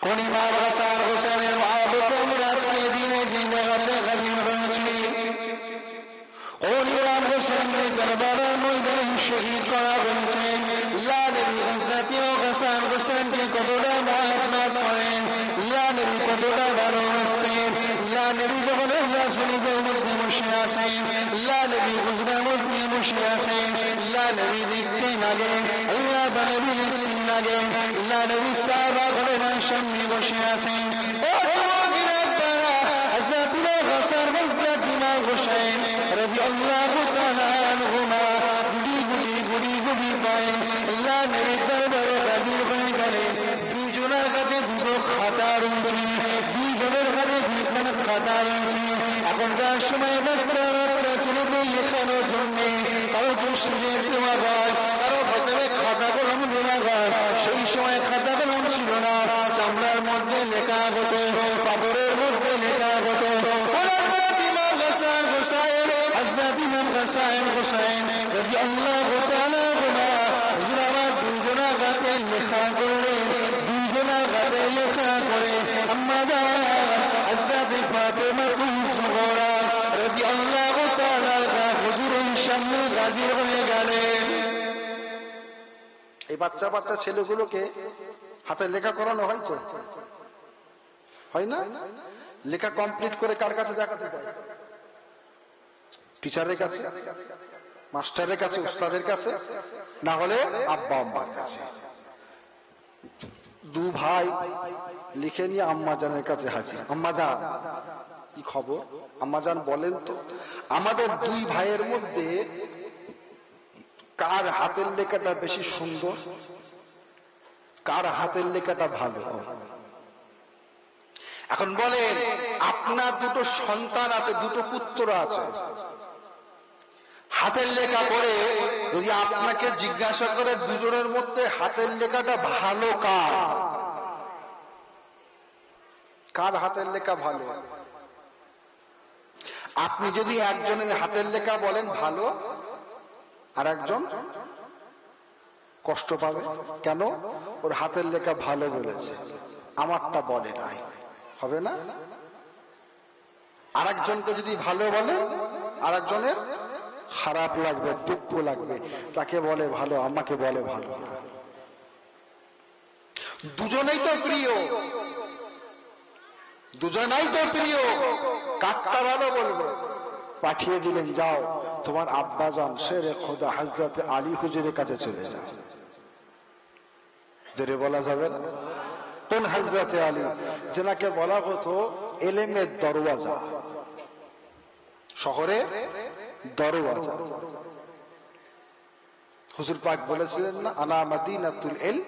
কোন ইমাম হাসান হোসেনের মহব্বত আমরা আজকে দিনে দিন জায়গাতে গাজী হয়েছি। কোন ইমাম হোসেনকে কারবালার ময়দানে শহীদ করা হয়েছে। ইয়া নবী হযরত হাসান হোসেনকে কতটা মহব্বত করেন, ইয়া নবী কতটা ভালোবাসতেন। ইয়া নবী যখন আল্লাহ শরীফের মধ্যে বসে আছেন, ইয়া নবী হুজরার মধ্যে বসে আছেন, ইয়া নবী দেখতেন আগে, আল্লাহ নবী দেখতেন আগে, ইয়া নবী সাহাবাগণের সামনে বসে আছেন। হোসেন রাদিয়াল্লাহু তাআলা আনহুমা গুড়ি পায় আল্লাহ নবীর দরবারে হাজির হয়ে গেলেন। দুজনের কাছে দুটো খাতা রয়েছে, দুজনের কাছে দুখানা খাতা রয়েছে। এখনকার সময় বাচ্চা ছেলেকে লেখানোর জন্য কারো সুযোগ দেওয়া হয়, কারো প্রথমে খাতা কলম দেওয়া হয়। সেই সময় খাতা কলম ছিল না, চামড়ার মধ্যে লেখা হতো, পাথরের মধ্যে লেখা হতো। হাসান হোসেন রাদিয়াল্লাহু তাআলা আনহুমা হুজুরা দুজনা হাতে লেখা করলেন, দুজনা হাতে লেখা করে আম্মা জান হযরত ফাতেমা কুসুরা রাদিয়াল্লাহু তাআলা হুজুরের সামনে হাজির হয়ে গেলেন। এই বাচ্চা বাচ্চা ছেলেগুলোকে হাতে লেখা করানো হয় তো হয় না? লেখা কমপ্লিট করে কার কাছে দেখাতে যায়? টিচারের কাছে, মাস্টারের কাছে, উস্তাদের কাছে, না হলে আব্বা আম্মার কাছে। দু ভাই লিখে নিয়ে আম্মা জানের কাছে হাজির। আম্মা জান কি খবর? আম্মা জান বলেন তো আমাদের দুই ভাইয়ের মধ্যে কার হাতের লেখাটা বেশি সুন্দর, কার হাতের লেখাটা ভালো? এখন বলেন আপনার দুটো সন্তান আছে, দুটো পুত্র আছে, হাতের লেখা করে যদি আপনাকে জিজ্ঞাসা করে দুজনের মধ্যে হাতের লেখাটা ভালো কার, কার হাতের লেখা ভালো? আপনি যদি একজনের হাতের লেখা বলেন ভালো, আর একজন কষ্ট পাবে। কেন? ওর হাতের লেখা ভালো বলেছে, আমারটা বলে নাই, হবে না? আর একজনকে যদি ভালো বলে আর একজনের খারাপ লাগবে, দুঃখ লাগবে। তাকে বলে ভালো, আমাকে বলে ভালো না। দুজনেই তো প্রিয়, দুজনেই তো প্রিয়, কাকটা ভালো বলবো? পাঠিয়ে দিলেন, যাও তোমার আব্বাজান শেরে খোদা হযরত আলী হুজুরের কাছে চলে যাও। জোরে বলা যাবে না? কোন হযরত আলী? যেনাকে বলা হতো এলেমের দরওয়াজা, শহরে দরওয়াজা। হুজুর পাক বলেছিলেন না, আনা মাদিনাতুল ইলম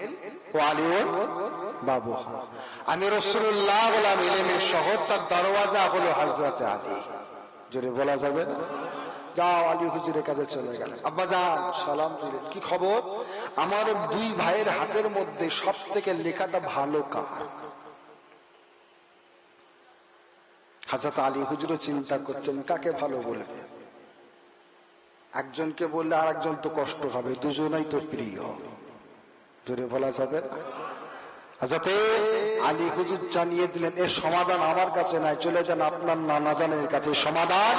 ওয়া আলিউন বাবুহা, আমি রাসূলুল্লাহ বললাম ইলমের শহর, তার দরওয়াজা হলো হযরত আলী। জোরে বলা যাবে না? যাও আলী হুজুরের কাছে চলে গেলেন। আব্বা জান সালাম দিলেন, কি খবর? আমার দুই ভাইয়ের হাতের মধ্যে সব থেকে লেখাটা ভালো কার? হযরত আলী হুজুরও চিন্তা করছেন কাকে ভালো বলবে। একজনকে বললে আর একজন তো কষ্ট হবে, দুজনেই তো প্রিয়। জোরে বলা যাবে না? হযরত আলী হুজুর জানিয়ে দিলেন, এর সমাধান আমার কাছে নাই, চলে যান আপনার নানা জানের কাছে। সমাধান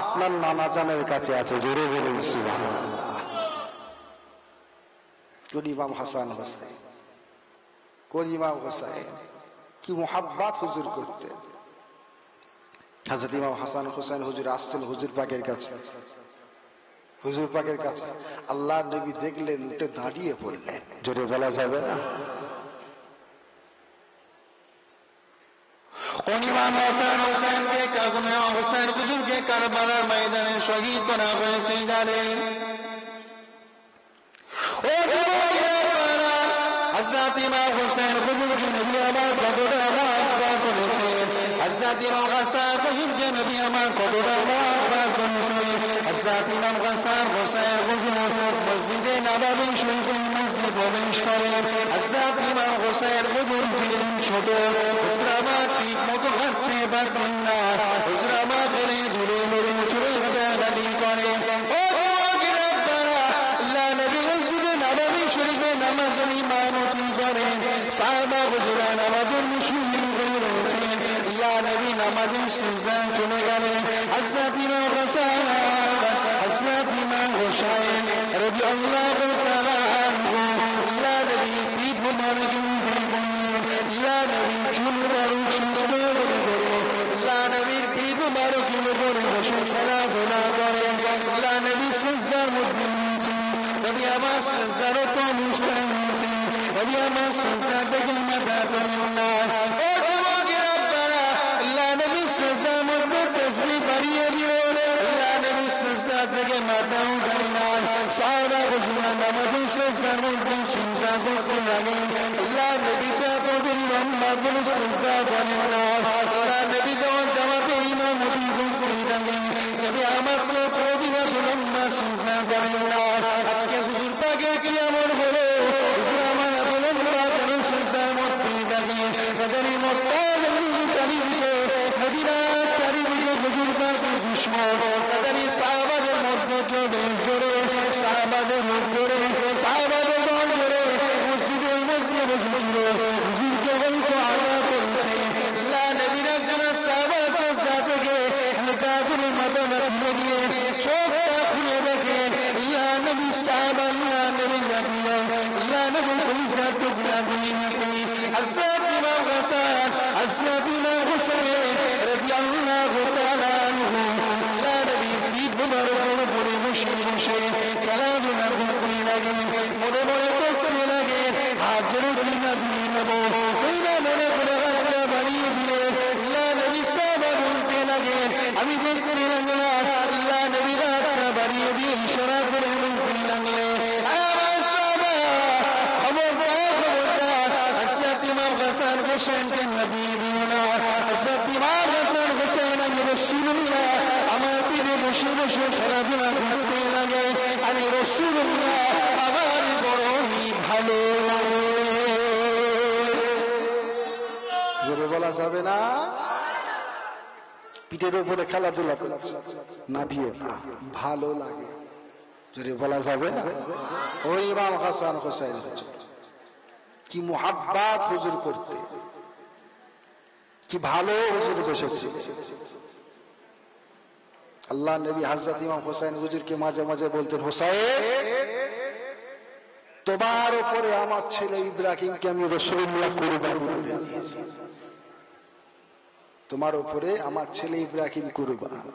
আপনার নানা জানের কাছে আছে। জোরে বলুন সুবহানাল্লাহ। কোন ইমাম হাসান হোসেন, কোন ইমাম হোসেন, কি মুহাব্বত হুজুর করতেন। হযরত ইমাম হাসান হোসেন হুজুর আসছেন হুজুর পাকের কাছে, হুজুর পাকের কাছে আল্লাহর নবী দেখলেন, উঠে দাঁড়িয়ে পড়লেন। জোরে বলা যাবে না? কোন ইমাম হাসান হোসেনকে হোসেন হুজুরকে কারবালার ময়দানে শহীদ করা হয়েছে জানেন? ও হযরত ইমাম হোসেন হুজুরকে নবী আমার কতটা আকবার করেছেন, হযরত ইমাম হাসান হুজুরকে নবী আমার কতটা আকবার করেছেন। হযরত ইমাম হাসান হোসেন হুজুর মসজিদে নববী শরীফের মধ্যে প্রবেশ করেন। হযরত ইমাম হোসেন হুজুর ছিলেন ছোট, হুজরামা ঠিক মতো হাঁটতে পারতেন না, হুজরামা করে ধরে ধরে ছুড়ে দাঁড়ি করে। নামাজের নামাজের সিজদায় চলে গেলেন। হযরত ইমাম হাসান হযরত ইমাম হুসাইন রাদিয়াল্লাহু তাআলা আনহু আল্লাহ নবী পিঠ মুবারক আল্লাহ নবী চুল মুবারক সুন্দর করে আল্লাহ নবীর পিঠ মুবারক উপরে বসে খেলাধুলা করে। আল্লাহ নবী সিজদার মধ্যে নবী আমার সিজদার তো মুস্তাহিল হয়েছে, নবী আমার সিজদা থেকে মাথা তোলেন না। ও যুবকেরা আপনারা আল্লাহ নবী সিজদার মধ্যে তাসবিহ বাড়িয়ে দিলেন, আল্লাহ নবী সিজদা থেকে মাথা উঠাই না। সাহাবা হুজুরা নামাজের সিজদার মধ্যে চিন্তা করতে লাগলেন, আল্লাহ নবী তো এতদিন লম্বা করে সিজদা করেন না। আল্লাহ নবী যখন জামাতে ইমামতি করতে লাগলেন, নবী আমার তো কোনদিন এত লম্বা সিজদা করেন না। আজকে হুজুর পাকে কি এমন হলো, হুজুর আমার এত লম্বা কেন সিজদার মধ্যে দাঁড়িয়ে তাদের মক্কার চারিদিকে মদিনার চারিদিকে হুজুর পাকের দুশমন তাদের সাহাবাদের মধ্যে কেউ বেশ করে সাহাবাদের মধ্যে সাহাবাদের দল করে মসজিদের মধ্যে বসেছিল, হুজুরকে হয়তো আঘাত করেছে। আল্লাহ নবীর একজন সাহাবা সিজদা থেকে হালকা করে মাথা তুলে দিয়ে চোখটা খুলে দেখে আল্লাহ নবী সাহাবা আল্লাহ নবী জাতীয় আল্লাহ নবী পরিষ্কার টুকরা দিয়ে নিতেন। হযরত ইমাম হাসান হযরত ইমাম হুসাইন রাদিয়াল্লাহু তাআলা আনহু আল্লাহ নবী পিঠ মুবারকের উপরে বসে বসে খেলাধুলা করতে লাগেন, মনে মনে করতে লাগে হাত ধরে কিনা দিয়ে নেব, কিনা মনে করে হাতটা বাড়িয়ে দিলে আল্লাহ নবী সাহাবা বলতে লাগে, আমি দেখতে লাগলাম আল্লাহ নবী হাতটা বাড়িয়ে দিয়ে ইশারা করে বলতে লাগলে হাসান হোসেনকে নবী দিও না, হযরত ইমাম হাসান হোসেন রাসূলুল্লাহ আমার পিঠে বসে বসে খেলাধুলা করতে লাগে, আমি রাসূলুল্লাহ আমার বড়ই ভালো লাগে। জোরে বলা যাবে না? পিঠের উপরে খেলাধুলা করছে না দিও না, ভালো লাগে। জোরে বলা যাবে না? ওই ইমাম হাসান হোসেন কি মুহাব্বত হুজুর করতে, কি ভালো হুজুর বসেছে। আল্লাহ নবী হযরত ইমাম হোসেন হুজুরকে মাঝে মাঝে বলতেন, হোসেন তোমার উপরে আমার ছেলে ইব্রাহিমকে আমি রাসূলুল্লাহ কুরবান করে দিয়েছি, তোমার উপরে আমার ছেলে ইব্রাহিম কুরবান।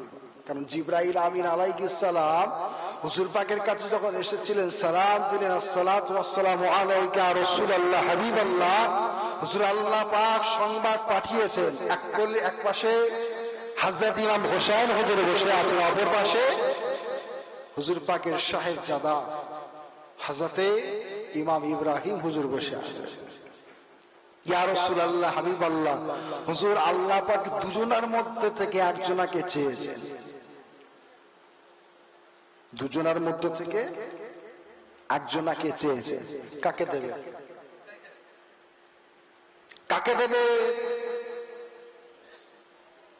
কারণ জিবরাইল আমিন আলাইহিস সালাম হুজুর পাকের কাছে যখন এসেছিলেন সালাম দিলেন, আসসালাতু ওয়াসসালামু আলাইকা রাসূলুল্লাহ হাবিবাল্লাহ, হুজুর আল্লাহ পাক সংবাদ পাঠিয়েছেন। এক পাশে হযরত ইমাম হোসেন হুজুর বসে আছেন, অপর পাশে হুজুর পাকের সাহেবজাদা হযরত ইমাম ইব্রাহিম হুজুর বসে আছেন। ইয়া রাসূলুল্লাহ হাবিবাল্লাহ, হুজুর আল্লাহ পাক দুজনের মধ্যে থেকে একজনকে চেয়েছেন, দুজনের মধ্যে থেকে একজনকে চেয়েছেন। কাকে দেবে? কাকে দেবে?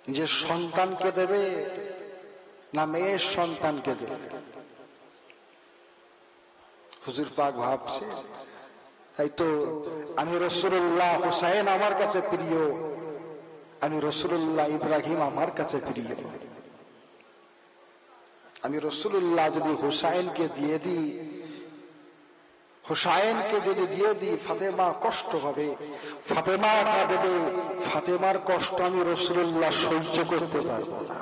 নিজের সন্তানকে দেবে না মেয়ের সন্তানকে দেবে? হুজুর পাক ভাবছে, তাই তো আমি রাসূলুল্লাহ হুসাইন আমার কাছে প্রিয়, আমি রাসূলুল্লাহ ইব্রাহিম আমার কাছে প্রিয়। আমি রাসূলুল্লাহ যদি হুসাইনকে দিয়ে দিই, হুসাইনকে যদি দিয়ে দিই ফাতেমা কষ্ট হবে, ফাতেমা কাঁদবে, ফাতেমার কষ্ট আমি রাসূলুল্লাহ সহ্য করতে পারবো না।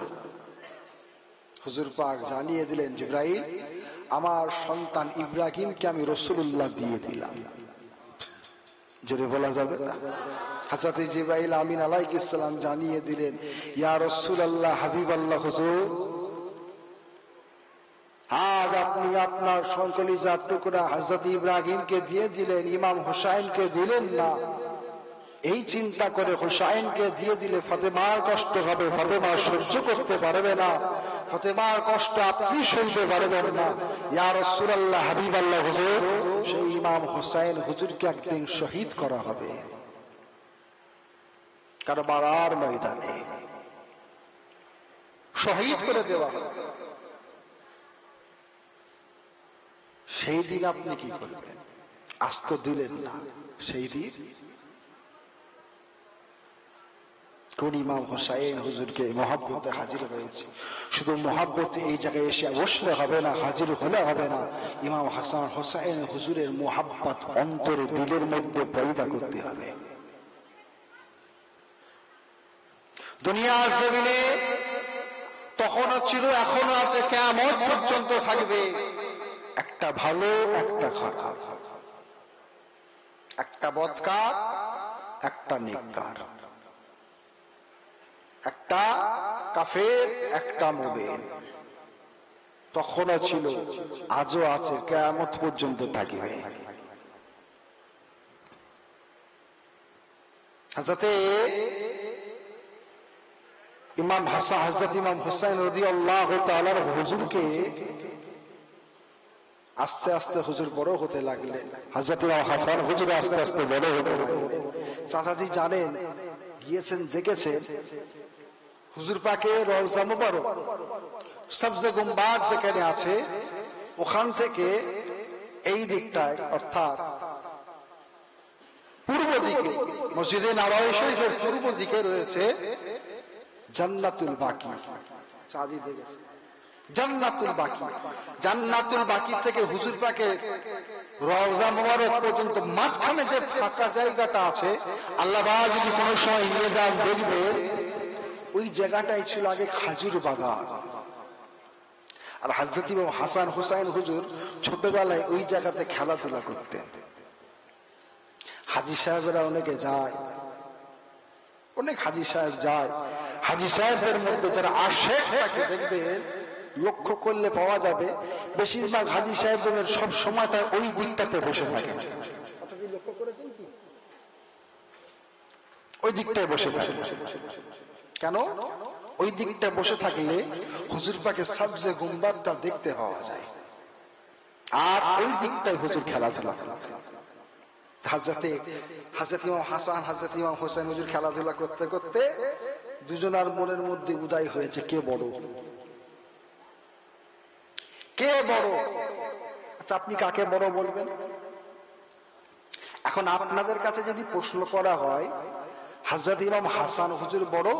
হুজুর পাক জানিয়ে দিলেন, জিবরাইল আমার সন্তান ইব্রাহিমকে আমি রাসূলুল্লাহ দিয়ে দিলাম। জোরে বলা যাবে না? হযরত জিবরাইল আমিন আলাইহিস সালাম জানিয়ে দিলেন, ইয়া রাসূলুল্লাহ হাবিবাল্লাহ, হুজুর আজ আপনি আপনার কলিজার টুকরা হযরত ইব্রাহিমকে দিয়ে দিলেন, ইমাম হুসাইনকে দিলেন না। এই চিন্তা করে হুসাইনকে দিয়ে দিলে ফাতেমার কষ্ট হবে, ফাতেমা সহ্য করতে পারবে না, ফাতেমার কষ্ট আপনি সইতে পারবেন না। ইয়া রাসূলুল্লাহ হাবিবাল্লাহ, হুজুর সেই ইমাম হুসাইন হুজুরকে একদিন শহীদ করা হবে কারবালার ময়দানে, শহীদ করে দেওয়া হবে। সেই দিন আপনি কি করবেন? আজ তো দিলেন না, সেই দিন কোন ইমাম হোসাইন হুজুরকে মহব্বতে হাজির হয়েছে। শুধু মহব্বতে এই জায়গায় এসে বসলে হবে না, হাজির হলে হবে না, ইমাম হাসান হোসাইন হুজুরের মহব্বত অন্তরে দিলের মধ্যে পয়দা করতে হবে। দুনিয়ার জমিনে তখনও ছিল, এখনো আছে, কিয়ামত পর্যন্ত থাকবে। একটা ভালো, একটা খারাপ, একটা বদকার, একটা নেককার, একটা কাফের, একটা মুমিন। তখনও ছিল, আজও আছে, কিয়ামত পর্যন্ত থাকবে। হযরতে ইমাম হাসান, হযরত ইমাম হুসাইন রাদিয়াল্লাহু তাআলা হুজুরকে আস্তে আস্তে হুজুর বড় হতে লাগলেন। হযরত ইমাম হাসান হুজুর আস্তে আস্তে বড় হতে লাগলেন। চাচাজি জানেন, গিয়েছেন, দেখেছেন হুজুর পাকের রওজা মুবারক সবজে গুম্বাদ যেখানে আছে, ওখান থেকে এই দিকটায় অর্থাৎ পূর্ব দিকে, মসজিদে নববী শরীফের পূর্ব দিকে রয়েছে জান্নাতুল বাকি। চাঁদি দেখেছে জান্নাতুল বাকি। জান্নাতুল বাকি থেকে হুজুর পাকের রওজা মুবারক পর্যন্ত মাঝখানে যে ফাঁকা জায়গাটা আছে, আল্লাহ পাক যদি কোনো সময় নিয়ে যান দেখবে ওই জায়গাটাই ছিল আগে খাজুর বাগান। আর হযরত ইমাম হাসান হুসাইন হুজুর ছোটবেলায় ওই জায়গাতে খেলাধুলা করতেন। হাজী সাহেবেরা অনেকে যায়, অনেক হাজী সাহেব যায়। হাজী সাহেবের মধ্যে যারা আশেক তাকে দেখবেন, লক্ষ্য করলে পাওয়া যাবে বেশিরভাগ হাজী সাহেবের সব সময়টা ওই দিকটাতে বসে থাকে। লক্ষ্য করেছেন কি? ওই দিকটায় বসে থাকে। কেন? ওই দিকটা বসে থাকলে হুজুর পাকের সবজে গুম্বাদটা দেখতে পাওয়া যায়, আর ওই দিকটাই হুজুর খেলাধুলা করতেন। হযরত ইমাম হাসান, হযরত ইমাম হোসেন হুজুর খেলাধুলা করতে করতে দুজনার মনের মধ্যে উদয় হয়েছে কে বড়, কে বড়। আচ্ছা, আপনি কাকে বড় বলবেন? এখন আপনাদের কাছে যদি প্রশ্ন করা হয় হযরত ইমাম হাসান হুজুর বড়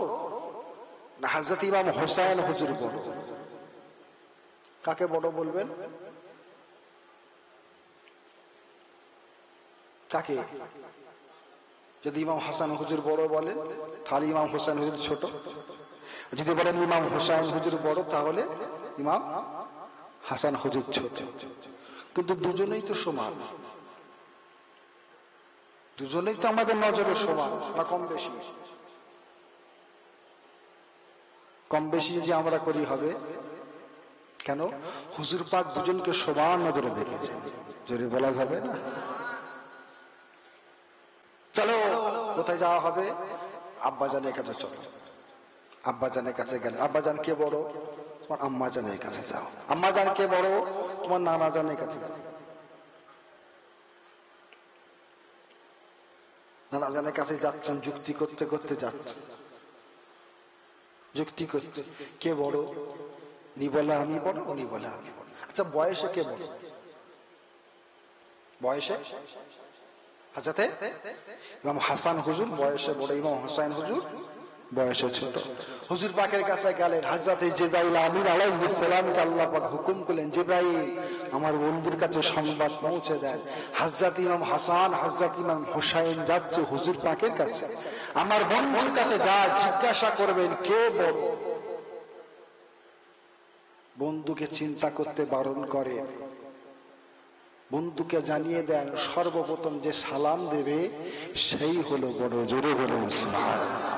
না হযরত ইমাম হোসেন হুজুর বড়, কাকে বড় বলবেন? কাকে? যদি ইমাম হাসান হুজুর বড় বলেন তাহলে ইমাম হোসেন হুজুর ছোট, যদি বলেন ইমাম হোসেন হুজুর বড় তাহলে ইমাম হাসান হুজুর ছোট। কিন্তু দুজনেই তো সমান, দুজনেই তো আমাদের নজরে সমান, না কম বেশি? কম বেশি যে আমরা করি হবে কেন? হুজুর পাক দুজনকে সমান নজরে দেখেছেন, জোরে বলা যাবে না? চলো কোথায় যাওয়া হবে? আব্বাজানের কাছে চলো। আব্বাজানের কাছে গেলে, আব্বাজান কে বড়? তোমার আম্মা জানের কাছে যাও। আম্মা জান কে বড়? তোমার নানা জানের কাছে যাও। নানা জানের কাছে যাচ্ছেন, যুক্তি করতে করতে যাচ্ছেন, যুক্তি করছে কে বড়? উনি বলে আমি বড়, উনি বলে আমি বড়। আচ্ছা, বয়সে কে বড়? বয়সে হযরত ইমাম হাসান হুজুর বয়সে বড়, ইমাম হোসেন হুজুর বয়সে ছোট। হুজুর পাকের কাছে গেলেন, হযরত জিবরাইল আমিন আলাইহিস সালামকে আল্লাহ পাক হুকুম করলেন, জিবরাইল আমার বন্ধুর কাছে সংবাদ পৌঁছে দেন, হযরত ইমাম হাসান, হযরত ইমাম হোসেন যাচ্ছে হুজুর পাকের কাছে। আমার বন্ধুর কাছে যা জিজ্ঞাসা করবেন কে বড়। বন্ধুকে চিন্তা করতে বারণ করে, বন্ধুকে জানিয়ে দেন সর্বপ্রথম যে সালাম দেবে সেই হলো বড়। জোরে বলুন সুবহানাল্লাহ।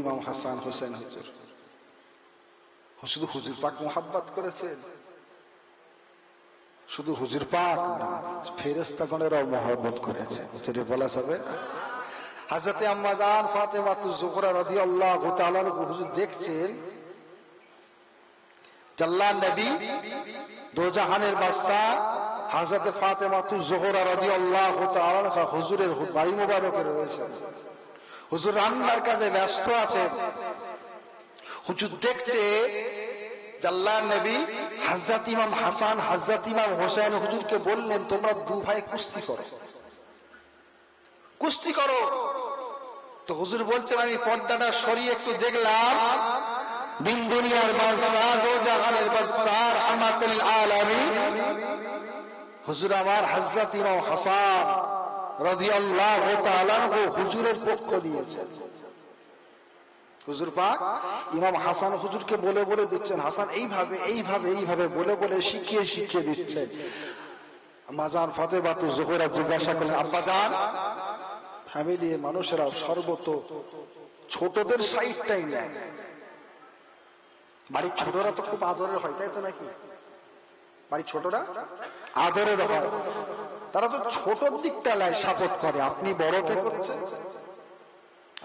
ইমাম হাসান হোসেন হুজুর শুধু হুজুর পাক মোহাব্বত করেছেন, শুধু হুজুর পাক না, ফেরেশতাগণেরাও মোহাব্বত করেছেন। যদি বলা যাবে, হযরত আম্মা জান ফাতেমা যুহরা রাদিয়াল্লাহু তাআলা হুজুর দেখছেন আল্লাহ নবী দো জাহানের বাদশা হযরত ফাতেমা যুহরা রাদিয়াল্লাহু তাআলা হুজুরের বাড়ি মোবারকে রয়েছে। হুজুর রান্নার কাজে ব্যস্ত আছে। হুজুর দেখছে আল্লাহ নবী হযরত ইমাম হাসান, হযরত ইমাম হোসেন হুজুরকে বললেন তোমরা দু ভাই কুস্তি করো। কুস্তি করো। তো হুজুর বলছেন আমি পর্দাটা সরিয়ে একটু দেখলাম, দিন দুনিয়ার বাদশা, দো জাহানের বাদশা, রাহমাতুল আলামিন হুজুর আমার হযরত ইমাম হাসান রাদিয়াল্লাহু তাআলা হুজুরের পক্ষ নিয়েছেন। হুজুর পাক ইমাম হাসান হুজুরকে বলে বলে দিচ্ছেন, হাসান এইভাবে এইভাবে এইভাবে বলে বলে শিখিয়ে শিখিয়ে দিচ্ছেন। আম্মাজান ফাতেমাতু জোহরা জিজ্ঞাসা করলেন, আব্বাজান ফ্যামিলির মানুষেরা সর্বত ছোটদের সাইডটাই নেয়, বাড়ির ছোটরা তো খুব আদরের হয়, তাই তো নাকি? বাড়ির ছোটরা আদরের হয়, তারা তো ছোটর দিকটা লাই সাপোর্ট করে, আপনি বড়কে করছেন।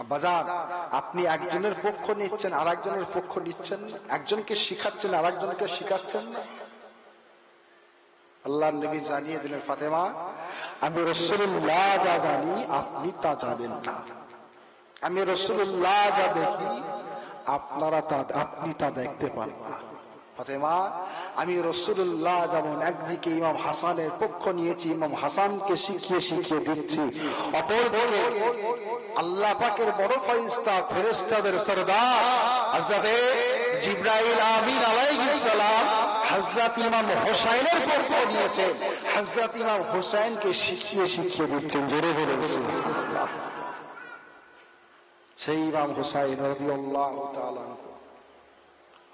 আব্বাজান আপনি একজনের পক্ষ নিচ্ছেন আর একজনের পক্ষ নিচ্ছেন না, একজনকে শিখাচ্ছেন আর একজনকে শিখাচ্ছেন না। আল্লাহর নবী জানিয়ে দিলেন, ফাতেমা আমি রাসূলুল্লাহ যা জানি আপনি তা জানেন না, আমি রাসূলুল্লাহ যা দেখি আপনি তা দেখতে পান না। ফাতেমা আমি রাসূলুল্লাহ যেমন একদিকে ইমাম হাসানের পক্ষ নিয়েছি, ইমাম হাসানকে শিখিয়ে শিখিয়ে দিচ্ছি, অপরদিকে আল্লাহ পাকের বড় ফেরেশতা, ফেরেশতাদের সরদার হযরত জিবরাইল আমিন আলাইহিস সালাম হযরত ইমাম হুসাইনের পক্ষ নিয়েছেন, হযরত ইমাম হুসাইনকে শিখিয়ে শিখিয়ে দিচ্ছেন। জোরে বলে সুবহানাল্লাহ। সেই ইমাম হুসাইন রাদিয়াল্লাহু তাআলা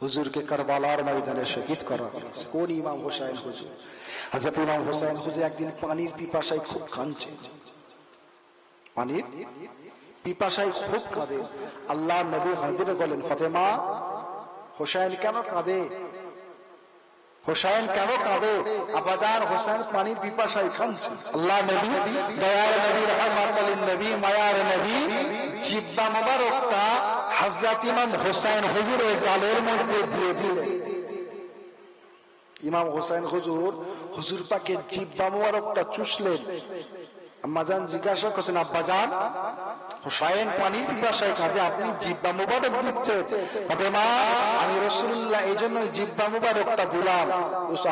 হুজুরকে কারবালার ময়দানে শহীদ করা হয়েছে। কোন ইমাম হুসাইন হুজুর? হযরত ইমাম হুসাইন হুজুর একদিন পানির পিপাসায় খুব কাঁদছে, পানির পিপাসায় খুব কাঁদে। আল্লাহর নবী হাজিরে বলেন, ফাতেমা হুসাইন কেন কাঁদে? হুসাইন কেন কাঁদে? আব্বাজান হুসাইন পানির পিপাসায় কাঁদছে। আল্লাহ নবী, দয়ার নবী, রহমাতুল নবী, মায়ার নবী জিহ্বা মুবারকটা হযরত ইমাম হুসাইন হুজুরের গালের মধ্যে দিয়ে দিলেন। ইমাম হুসাইন হুজুর হুজুর পাকের জিহ্বা মুবারকটা চুষলেন। আম্মাজান জিজ্ঞাসা করছেন, আব্বাজান হুসাইন পানির পিপাসায় কাঁদে, আপনি জিহ্বা মুবারক দিচ্ছেন? ফাতেমা আমি রাসূলুল্লাহ এইজন্য জিহ্বা মুবারকটা দিলাম,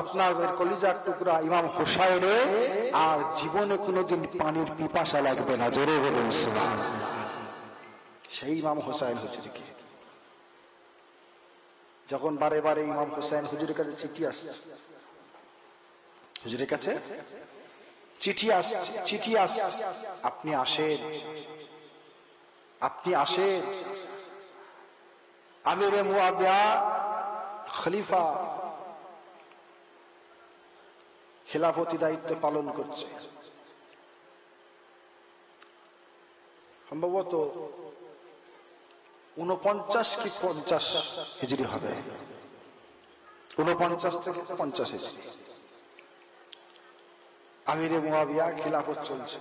আপনার কলিজার টুকরা ইমাম হুসাইনের আর জীবনে কোনোদিন পানির পিপাসা লাগবে না। জোরে বলুন সুবহানাল্লাহ। সেই ইমাম হুসাইন হুজুরকে যখন বারে বারে ইমাম হুসাইন হুজুরের কাছে চিঠি আসছে, হুজুরের কাছে চিঠি আসছে, আপনি আসেন, আপনি আসেন। আমিরে মুআবিয়া খলিফা খিলাফতি দায়িত্ব পালন করছে, সম্ভবত 49 কি 50 হিজরি হবে, 49 থেকে 50 হিজরি আমিরে মুআবিয়া খিলাফত চলছে।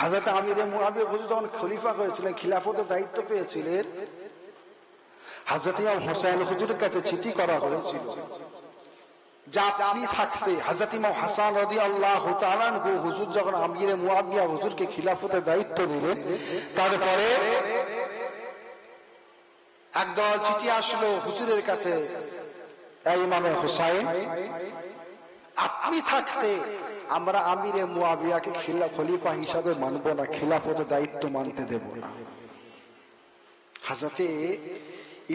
হযরত আমিরে মুআবিয়া হুজুর যখন খলিফা হয়েছিলেন, খিলাফতের দায়িত্ব পেয়েছিলেন, হযরত ইমাম হুসাইন হুজুরের কাছে চিঠি করা হয়েছিল যা আপনি থাকতে হযরত ইমাম হাসান রাদিয়াল্লাহু তাআলা আনহু হুজুর যখন আমিরে মুআবিয়া হুজুরকে খিলাফতের দায়িত্ব দিলেন, তারপরে একদল চিঠি আসলো হুজুরের কাছে, এই ইমামে হুসাইন আপনি থাকতে আমরা আমিরে মুআবিয়াকে খলিফা হিসাবে মানব না, খিলাফতের দায়িত্ব মানতে দেব না। হযরতে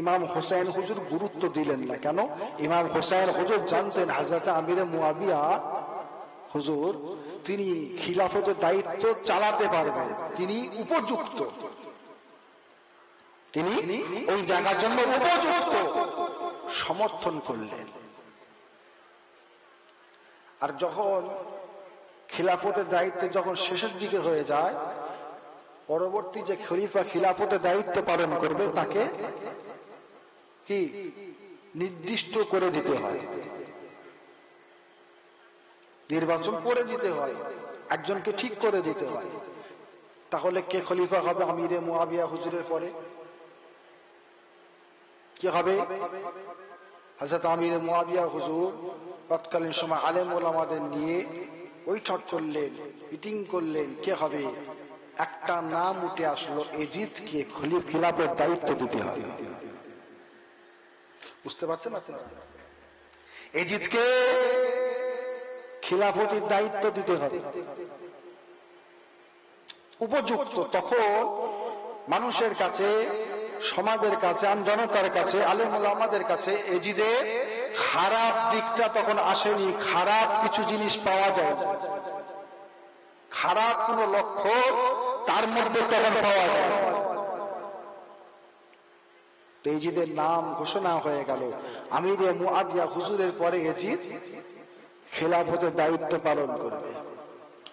ইমাম হুসাইন হুজুর গুরুত্ব দিলেন না। কেন? ইমাম হুসাইন হুজুর জানতেন হযরত আমিরে মুআবিয়া হুজুর তিনি খিলাফতের দায়িত্ব চালাতে পারবেন, তিনি উপযুক্ত, তিনি ওই জায়গার জন্য উপযুক্ত, সমর্থন করলেন। আর যখন খিলাফতের দায়িত্ব যখন শেষের দিকে হয়ে যায়, পরবর্তী যে খলিফা খিলাফতের দায়িত্ব পালন করবে তাকে কি নির্দিষ্ট করে দিতে হয়, নির্বাচন করে দিতে হয়, একজনকে ঠিক করে দিতে হয়। তাহলে কে খলিফা হবে আমিরে মুআবিয়া হুজুরের পরে? কি হবে? হযরত আমিরে মুআবিয়া হুজুর তৎকালীন সময় আলেম ওলামাদের নিয়ে বৈঠক করলেন, মিটিং করলেন, কে হবে? একটা নাম উঠে আসলো, এজিদকে খিলাফের দায়িত্ব দিতে হবে। বুঝতে পারছেন আপনারা? এজিদকে খিলাফতের দায়িত্ব দিতে হবে। উপযুক্ত। তখন মানুষের কাছে, সমাজের কাছে, জনতার কাছে, আলেম ওলামাদের কাছে এজিদের খারাপ দিকটা তখন আসেনি। খারাপ কিছু জিনিস পাওয়া যায়, খারাপ কোন লক্ষ্য তার মধ্যে তখন পাওয়া যায়। এজিদের নাম ঘোষণা হয়ে গেল। আমিরে মুআবিয়া হুজুরের পরে এজিদ খেলাফতের দায়িত্ব পালন করবে।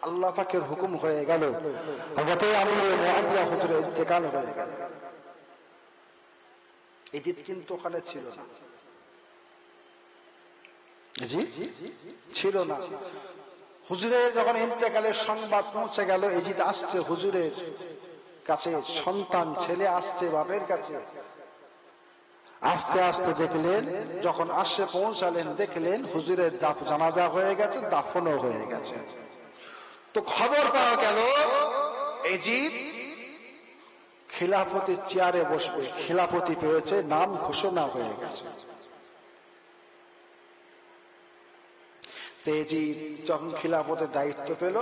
আল্লাহ পাকের হুকুম হয়ে গেল, হযরত আমিরে মুআবিয়া হুজুরের ইন্তেকাল হয়ে গেল। এজিদ কিন্তু ওখানে ছিল না, এজিদ ছিল না। হুজুরের যখন ইন্তেকালের সংবাদ পৌঁছে গেল, এজিদ আসছে হুজুরের কাছে, সন্তান ছেলে আসছে বাপের কাছে। আস্তে আস্তে দেখলেন, যখন আসে পৌঁছালেন দেখলেন হুজুরের জানাজা হয়ে গেছে, দাফনও হয়ে গেছে। তো খবর পাওয়া গেল এজিদ খিলাফতের চেয়ারে বসবে, খিলাফতি পেয়েছে, নাম ঘোষণা হয়ে গেছে। এজিদ যখন খিলাফতের দায়িত্ব পেল,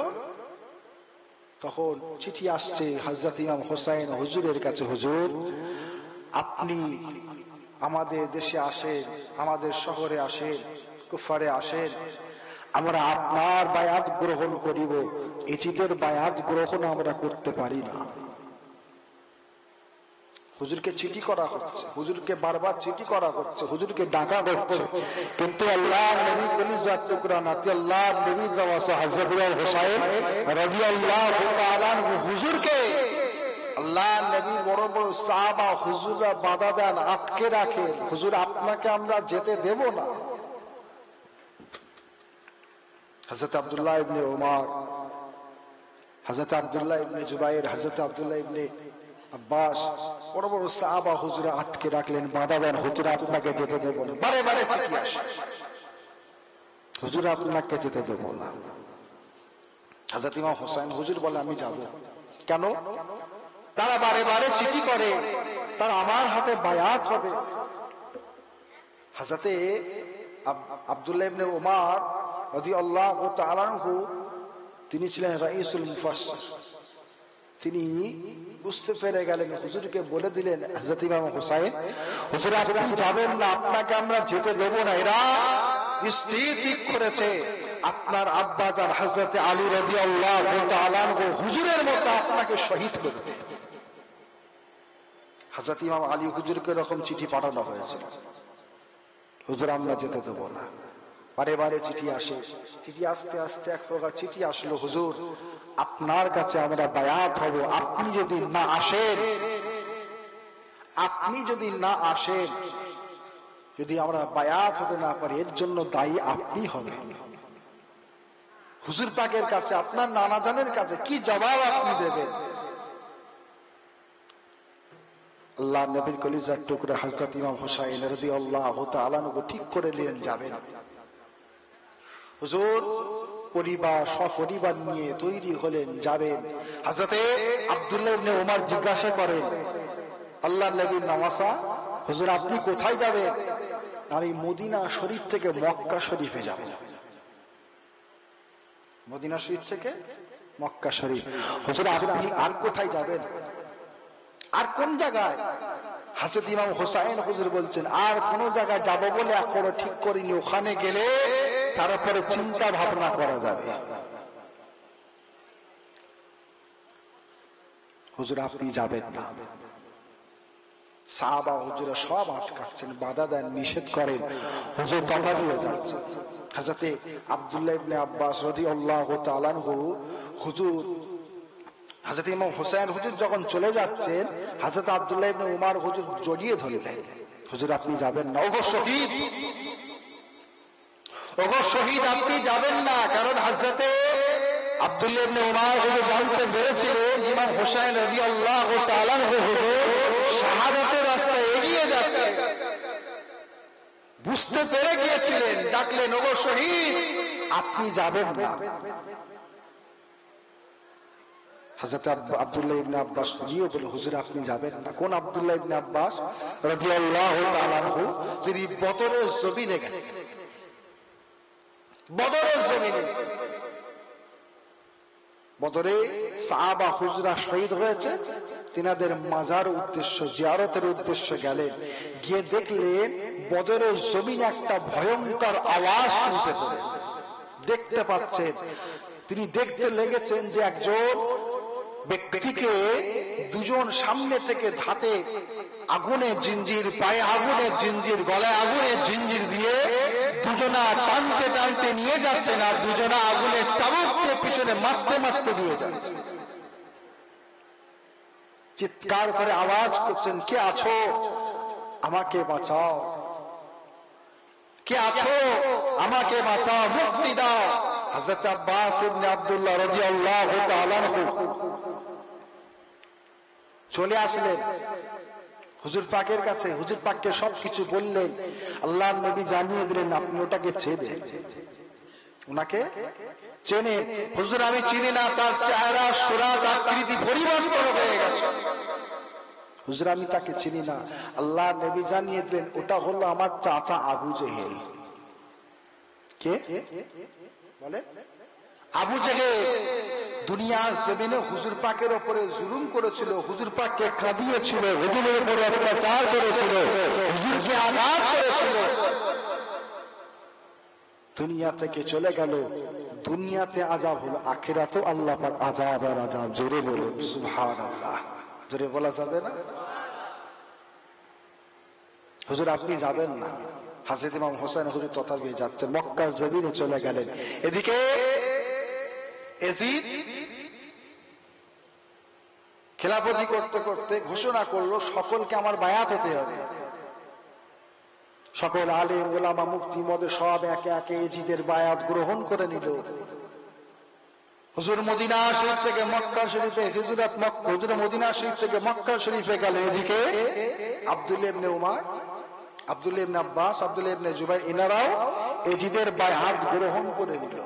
তখন চিঠি আসছে হযরত ইমাম হোসাইন হুজুরের কাছে, হুজুর আপনি আমাদের দেশে আসেন, আমাদের শহরে আসেন, কুফারে আসেন, আমরা আপনার বায়াত গ্রহণ করিব। এজিদের বায়াত গ্রহণ আমরা করতে পারি না। হুজুরকে চিঠি করা হচ্ছে, হুজুরকে বারবার চিঠি করা হচ্ছে, হুজুরকে ডাকা হচ্ছে, কিন্তু আল্লাহর নবী কলিজার টুকরা নাতি আল্লাহর নবীর নওয়াসা হযরত ইমাম হোসাইন রাদিয়াল্লাহু তাআলা হুজুরকে, আল্লাহর নবীর বড় বড় সাহাবা হুজুররা বাধা দেন, আটকে রাখেন, হুজুর আপনাকে আমরা যেতে দেব না। হযরত আব্দুল্লাহ ইবনে ওমর, হযরত আব্দুল্লাহ ইবনে জুবাইর, হযরত আব্দুল্লাহ ইবনে আব্বাস, বড় বড় সাহাবা হুজুরে আটকে রাখলেন, বাধা দেন, হুজুর আপনাকে যেতে দেব না। বারে বারে চিঠি আসে, হুজুর আপনাকে যেতে দেব না। হযরত ইমাম হোসেন হুজুর বলে আমি যাব। কেন? তারা বারে বারে চিঠি করে, তারা আমার হাতে বায়াত হবে। হযরতে আব্দুল্লাহ ইবনে ওমর রাদিয়াল্লাহু তাআলা আনহু, তিনি ছিলেন রাইসুল মুফাসসির। তিনি বুঝতে পেরে গেলেন, হুজুরকে বলে দিলেন, হযরত ইমাম হোসেন হুজুর আপনি যাবেন না, আপনাকে আমরা যেতে দেব না। এরা স্থির করেছে আপনার আব্বাজান হযরত আলী রাদিয়াল্লাহু তাআলা আনহু হুজুরের মতো আপনাকে শহীদ করবে। হযরত ইমাম আলী হুজুরকে এরকম চিঠি পাঠানো হয়েছিল, হুজুর আমরা যেতে দেব না। বারে বারে চিঠি আসে, চিঠি আস্তে আস্তে এক প্রকার চিঠি আসলো, হুজুর আপনার কাছে আমরা বায়াত হব, আপনি যদি না আসেন, আপনি যদি না আসেন, যদি আমরা বায়াত হতে না পারি, এর জন্য দায়ী আপনি হবেন। হুজুর পাকের কাছে, আপনার নানা জানের কাছে কি জবাব আপনি দেবেন? আল্লাহ নবীর কলিজার টুকরা হযরত ইমাম হোসেন রাদিয়াল্লাহু তাআলা আনহু ঠিক করে নিলেন যাবেন। হুজুর পরিবার সপরিবার নিয়ে তৈরি হলেন, যাবেন। হযরতে আব্দুল্লাহ ইবনে ওমর জিজ্ঞাসা করেন আল্লাহর নবীর নওয়াসা, হুজুর আপনি কোথায় যাবেন? আমি মদিনা শরীফ থেকে মক্কা শরীফে যাব। মদিনা শরীফ থেকে মক্কা শরীফ। হুজুর আপনি আর কোথায় যাবেন? আর কোন জায়গায়? হযরত ইমাম হোসেন হুজুর বলছেন, আর কোন জায়গায় যাব বলে এখনো ঠিক করিনি, ওখানে গেলে তারপরে চিন্তা ভাবনা করা যাবে। হুজুর আপনি যাবেন না। সাহাবা হুজুরা সব আটকাচ্ছেন, বাধা দেন, নিষেধ করেন, হুজুর কথা বলে যাচ্ছেন। হযরতে আব্দুল্লাহ ইবনে আব্বাস রাদিয়াল্লাহু তাআলা আনহু হুজুর, হযরত ইমাম হোসেন হুজুর যখন চলে যাচ্ছেন, হযরত আব্দুল্লাহ ইবনে ওমর হুজুর জড়িয়ে ধরলেন, হুজুর আপনি যাবেন না। ওগো শহীদ, ওগো শহীদ আপনি যাবেন না। কারণ হযরতে আব্দুল্লাহ ইবনে ওমর হুজুর জানতে পেরেছিলেন ইমাম হোসেন রাদিয়াল্লাহু তাআলা আনহু হুজুর শাহাদাতের রাস্তায় এগিয়ে যাচ্ছে, বুঝতে পেরে গিয়েছিলেন, ডাকলেন ওগো শহীদ আপনি যাবেন না। হযরত আব্দুল্লাহ ইবনে আব্বাস গিয়ে বলে, হুজুর আপনি যাবেন না। কোন আব্দুল্লাহ ইবনে আব্বাস রাদিয়াল্লাহু তাআলা আনহু, যিনি বদরের জমিনে গেলেন, বদরের জমিনে বদরে সাহাবা হুজরা শহীদ হয়েছে, তিনাদের মাজার উদ্দেশ্য জিয়ারতের উদ্দেশ্য গেলেন, গিয়ে দেখলেন বদরের জমিনে একটা ভয়ঙ্কর আওয়াজ শুনতে পেলেন, দেখতে পাচ্ছেন। তিনি দেখতে লেগেছেন যে একজন ব্যক্তিকে দুজন সামনে থেকে হাতে আগুনের জিঞ্জির, পায়ে আগুনের জিঞ্জির, গলায় আগুনের জিঞ্জির দিয়ে দুজনা টানতে টানতে নিয়ে যাচ্ছেন, আর দুজনা আগুনের চাবুক দিয়ে পিছনে মারতে মারতে নিয়ে যাচ্ছে। চিৎকার করে আওয়াজ করছেন, কে আছো, আমাকে বাঁচাও, কে আছো, আমাকে বাঁচাও, মুক্তি দাও। হযরত আব্বাস ইবনে আব্দুল্লাহ রাদিয়াল্লাহু তাআলা চলে আসলেন হুজুর পাকের কাছে, হুজুর পাককে সবকিছু বললেন। আল্লাহর নবী জানিয়ে দিলেন, আপনি ওটাকে চেনেন, ওনাকে চেনেন। হুজুর, আমি চিনি না, তার চেহারা সুরাত আকৃতি পরিবর্তন হয়ে গেছে। হুজুর, আমি তাকে চিনি না। আল্লাহর নবী জানিয়ে দিলেন, ওটা হলো আমার চাচা আবু জেহেল। কে বলে? আবু জেহেল দুনিয়ার জমিনে হুজুর পাকের উপরে জুলুম করেছিল, হুজুর পাককে কাঁদিয়েছিল, হুজুরের উপরে অত্যাচার করেছিল, হুজুরকে আঘাত করেছিল। দুনিয়া থেকে চলে গেল, দুনিয়াতে আযাব হলো, আখিরাতেও আল্লাহ পাক আযাব আর আযাব। জোরে বলুন সুবহানাল্লাহ। জোরে বলা যাবে না? হুজুর, আপনি যাবেন না। হযরত ইমাম হোসেন হুজুর তথাপি যাচ্ছেন, মক্কার জমিনে চলে গেলেন। এদিকে ইয়াজিদ খেলাফতি করতে করতে ঘোষণা করলো, সকলকে আমার বায়াত হতে হবে। সকল আলেম ওলামা মুফতি মদে সব একে একে ইয়াজিদের বায়াত গ্রহণ করে নিল। হুজুর মদিনা শরীফ থেকে মক্কা শরীফে হিজরত, হুজুর মদিনা শরীফ থেকে মক্কা শরীফে গেলেন। এদিকে আব্দুল্লাহ ইবনে উমর, আব্দুল্লাহ ইবনে আব্বাস, আব্দুল্লাহ ইবনে জুবাইর, এনারাও ইয়াজিদের বায়াত গ্রহণ করে নিল।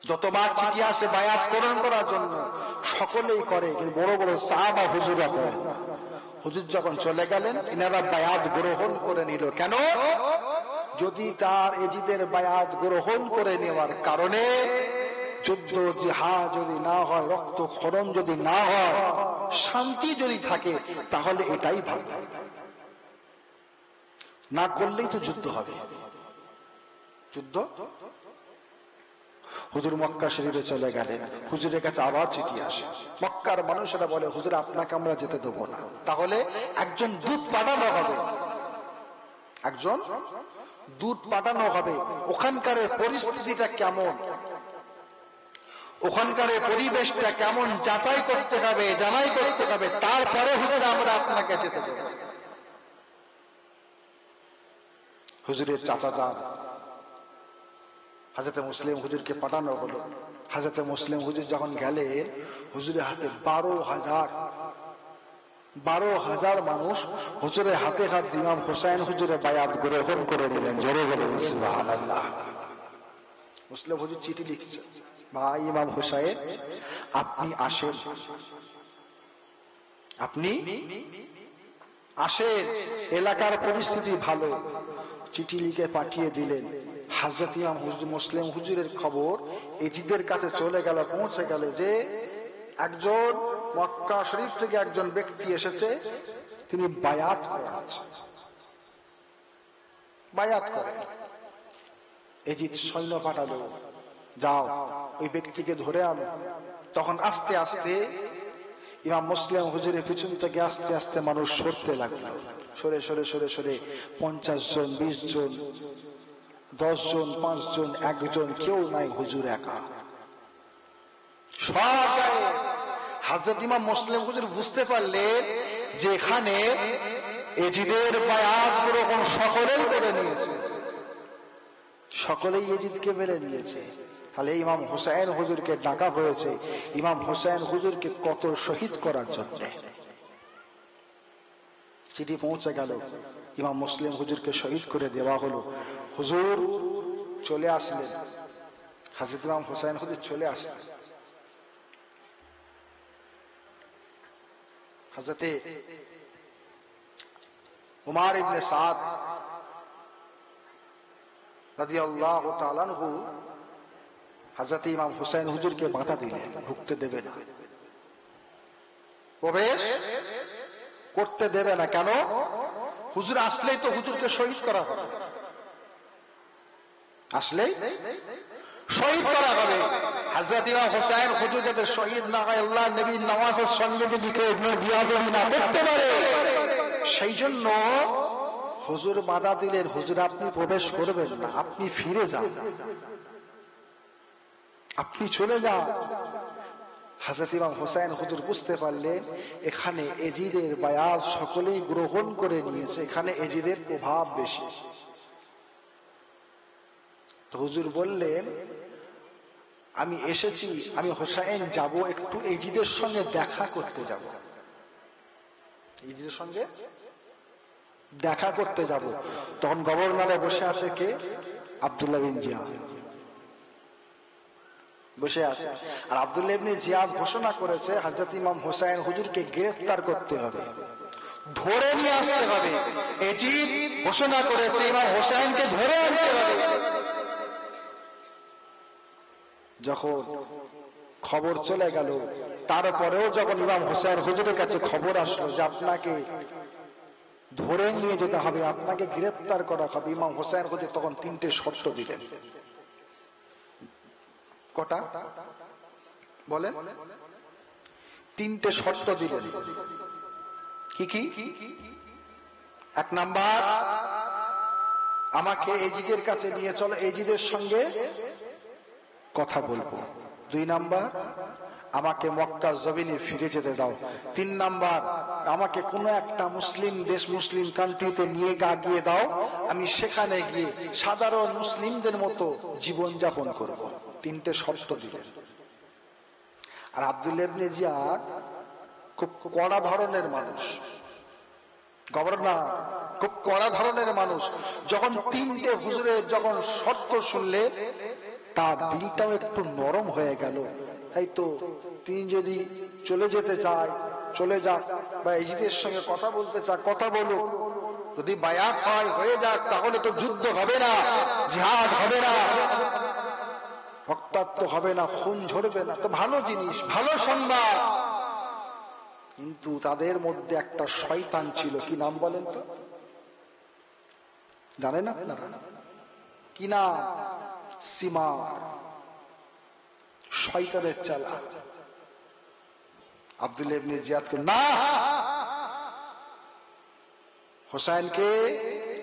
যতবার চিঠি আসে বায়াত গ্রহণ করার জন্য সকলেই করে, কিন্তু বড় বড় সাহাবা হুজুররা করে। হুজুর যখন চলে গেলেন, এনারা বায়াত গ্রহণ করে নিল। কেন? যদি তার ইয়াজিদের বায়াত গ্রহণ করে নেওয়ার কারণে যুদ্ধ জিহাদ যদি না হয়, রক্তক্ষরণ যদি না হয়, শান্তি যদি থাকে, তাহলে এটাই ভালো। না করলেই তো যুদ্ধ হবে। যুদ্ধ। হুজুর মক্কা শরীফে চলে গেলেন। হুজুরের কাছে আবার চিঠি আসে। মক্কার মানুষেরা বলে, হুজুর আপনাকে আমরা যেতে দেবো না। তাহলে একজন দূত পাঠানো হবে, একজন দূত পাঠানো হবে। ওখানকার পরিস্থিতিটা কেমন, ওখানকার পরিবেশটা কেমন যাচাই করতে হবে, জানাই করতে হবে, তারপরে হুজুর আমরা আপনাকে যেতে দেব। হুজুরের চাচা যান, হযরত মুসলিম হুজুরকে পাঠানো হলো। হযরত মুসলিম হুজুর যখন গেলেন, হুজুরের হাতে 12,000 মানুষ হুজুরের হাতে হাত ইমাম হোসেন হুজুরের বায়াত গ্রহণ করে নিলেন। জোরে বলে সুবহানাল্লাহ। মুসলিম হুজুর চিঠি লিখছে, ভাই ইমাম হোসেন, আপনি আসেন, আপনি আসেন, এলাকার পরিস্থিতি ভালো। চিঠি লিখে পাঠিয়ে দিলেন। হযরত ইমাম মুসলিম হুজুরের খবর ইয়াজিদের কাছে চলে গেল, পৌঁছে গেল যে একজন মক্কা শরীফ থেকে একজন ব্যক্তি এসেছে, তিনি বায়াত করাচ্ছেন, বায়াত করেন। ইয়াজিদ সৈন্য পাঠালো, যাও ওই ব্যক্তিকে ধরে আনো। তখন আস্তে আস্তে ইমাম মুসলিম হুজুরের পিছন থেকে আস্তে আস্তে মানুষ সরতে লাগলো, সরে সরে সরে সরে 50 জন, 20 জন, 10 জন, 5 জন, 1 জন, কেউ নাই, হুজুর একা। সব হযরত ইমাম মুসলিম হুজুর বুঝতে পারলেন যে এখানে ইয়াজিদের বায়াত গ্রহণ সকলেই করে নিয়েছে, সকলেই ইয়াজিদকে মেনে নিয়েছে। তাহলে ইমাম হোসেন হুজুরকে ডাকা হয়েছে ইমাম হোসেন হুজুরকে কতল শহীদ করার জন্য। চিঠি পৌঁছে গেল, ইমাম মুসলিম হুজুরকে শহীদ করে দেওয়া হলো। হুজুর চলে আসলেন, হযরত ইমাম হোসেন হুজুর চলে আসলেন। হযরতে উমর ইবনে সাদ রাদিয়াল্লাহু তাআলা আনহু হযরত ইমাম হুসাইন হুজুরকে বাধা দিলেন, ঢুকতে দেবে না, প্রবেশ করতে দেবে না। কেন? হুজুর আসলেই তো হুজুরকে শহীদ করা হবে, আসলেই শহীদ করা হবে। হযরত ইমাম হুসাইন হুজুর যাতে শহীদ না হয়, আল্লাহ নবীর নামাজের সঙ্গে যদি কেউ বিয়াদবি না করতে পারে, সেই জন্য হুজুর বাধা দিলেন, হুজুর আপনি প্রবেশ করবেন না, আপনি ফিরে যান, আপনি চলে যান। হযরত ইমাম হুসাইন হুজুর বুঝতে পারলেন এখানে এজিদের বায়াত সকলেই গ্রহণ করে নিয়েছে, এখানে এজিদের প্রভাব বেশি। তো হুজুর বললেন আমি এসেছি, আমি হুসাইন যাব, একটু এজিদের সঙ্গে দেখা করতে যাব, এজিদের সঙ্গে দেখা করতে যাব। তখন গভর্নরে বসে আছে কে? আব্দুল্লাহ বিন জিয়াদ বসে আছে। আর আব্দুল্লাহ ইবনে জিয়াদ ঘোষণা করেছে হযরত ইমাম হুসাইন হুজুরকে গ্রেফতার করতে হবে, ধরে নিয়ে আসতে হবে। এজিদ ঘোষণা করেছে ইমাম হুসাইনকে ধরে আনতে হবে। যখন খবর চলে গেল, তারপরেও যখন ইমাম হুসাইন হুজুরের কাছে খবর আসলো যে আপনাকে ধরে নিয়ে যেতে হবে, আপনাকে গ্রেফতার করা হবে, ইমাম হুসাইন হুজুর তখন 3টে শর্ত দিলেন। কটা বলেন? 3টে শর্ত দিলেন। কি কি? 1 নাম্বার, আমাকে এজিদের কাছে নিয়ে চলো, এজিদের সঙ্গে কথা বলবো। 2 নাম্বার, আমাকে মক্কা জমিনে ফিরে যেতে দাও। 3 নাম্বার, আমাকে কোনো একটা মুসলিম দেশ, মুসলিম কান্ট্রিতে নিয়ে গিয়ে দাও, আমি সেখানে গিয়ে সাধারণ মুসলিমদের মতো জীবন যাপন করব। 3টে শর্ত দিলেন। আর আব্দুল্লাহ ইবনে জিয়াদ খুব কড়া ধরনের মানুষ, গভর্নর খুব কড়া ধরনের মানুষ। যখন 3টে হুজুরের যখন শর্ত শুনলে তার দিলটাও একটু নরম হয়ে গেল। তাই তো তিনি যদি চলে যেতে চায় চলে যাক, বা এজিদের সঙ্গে কথা বলতে চায় কথা বলুক, যদি বায়াত হয় হয়ে যাক, তাহলে তো যুদ্ধ হবে না, জিহাদ হবে না, রক্তাক্ত হবে না, খুন ঝরবে না, তো ভালো জিনিস, ভালো সংবাদ। কিন্তু তাদের মধ্যে একটা শয়তান ছিল, কি নাম বলেন তো? জানেন আপনারা কি নাম? সিমার, শয়তানের চালা। আব্দুল্লাহ ইবনে জিয়াদকে না, হুসাইনকে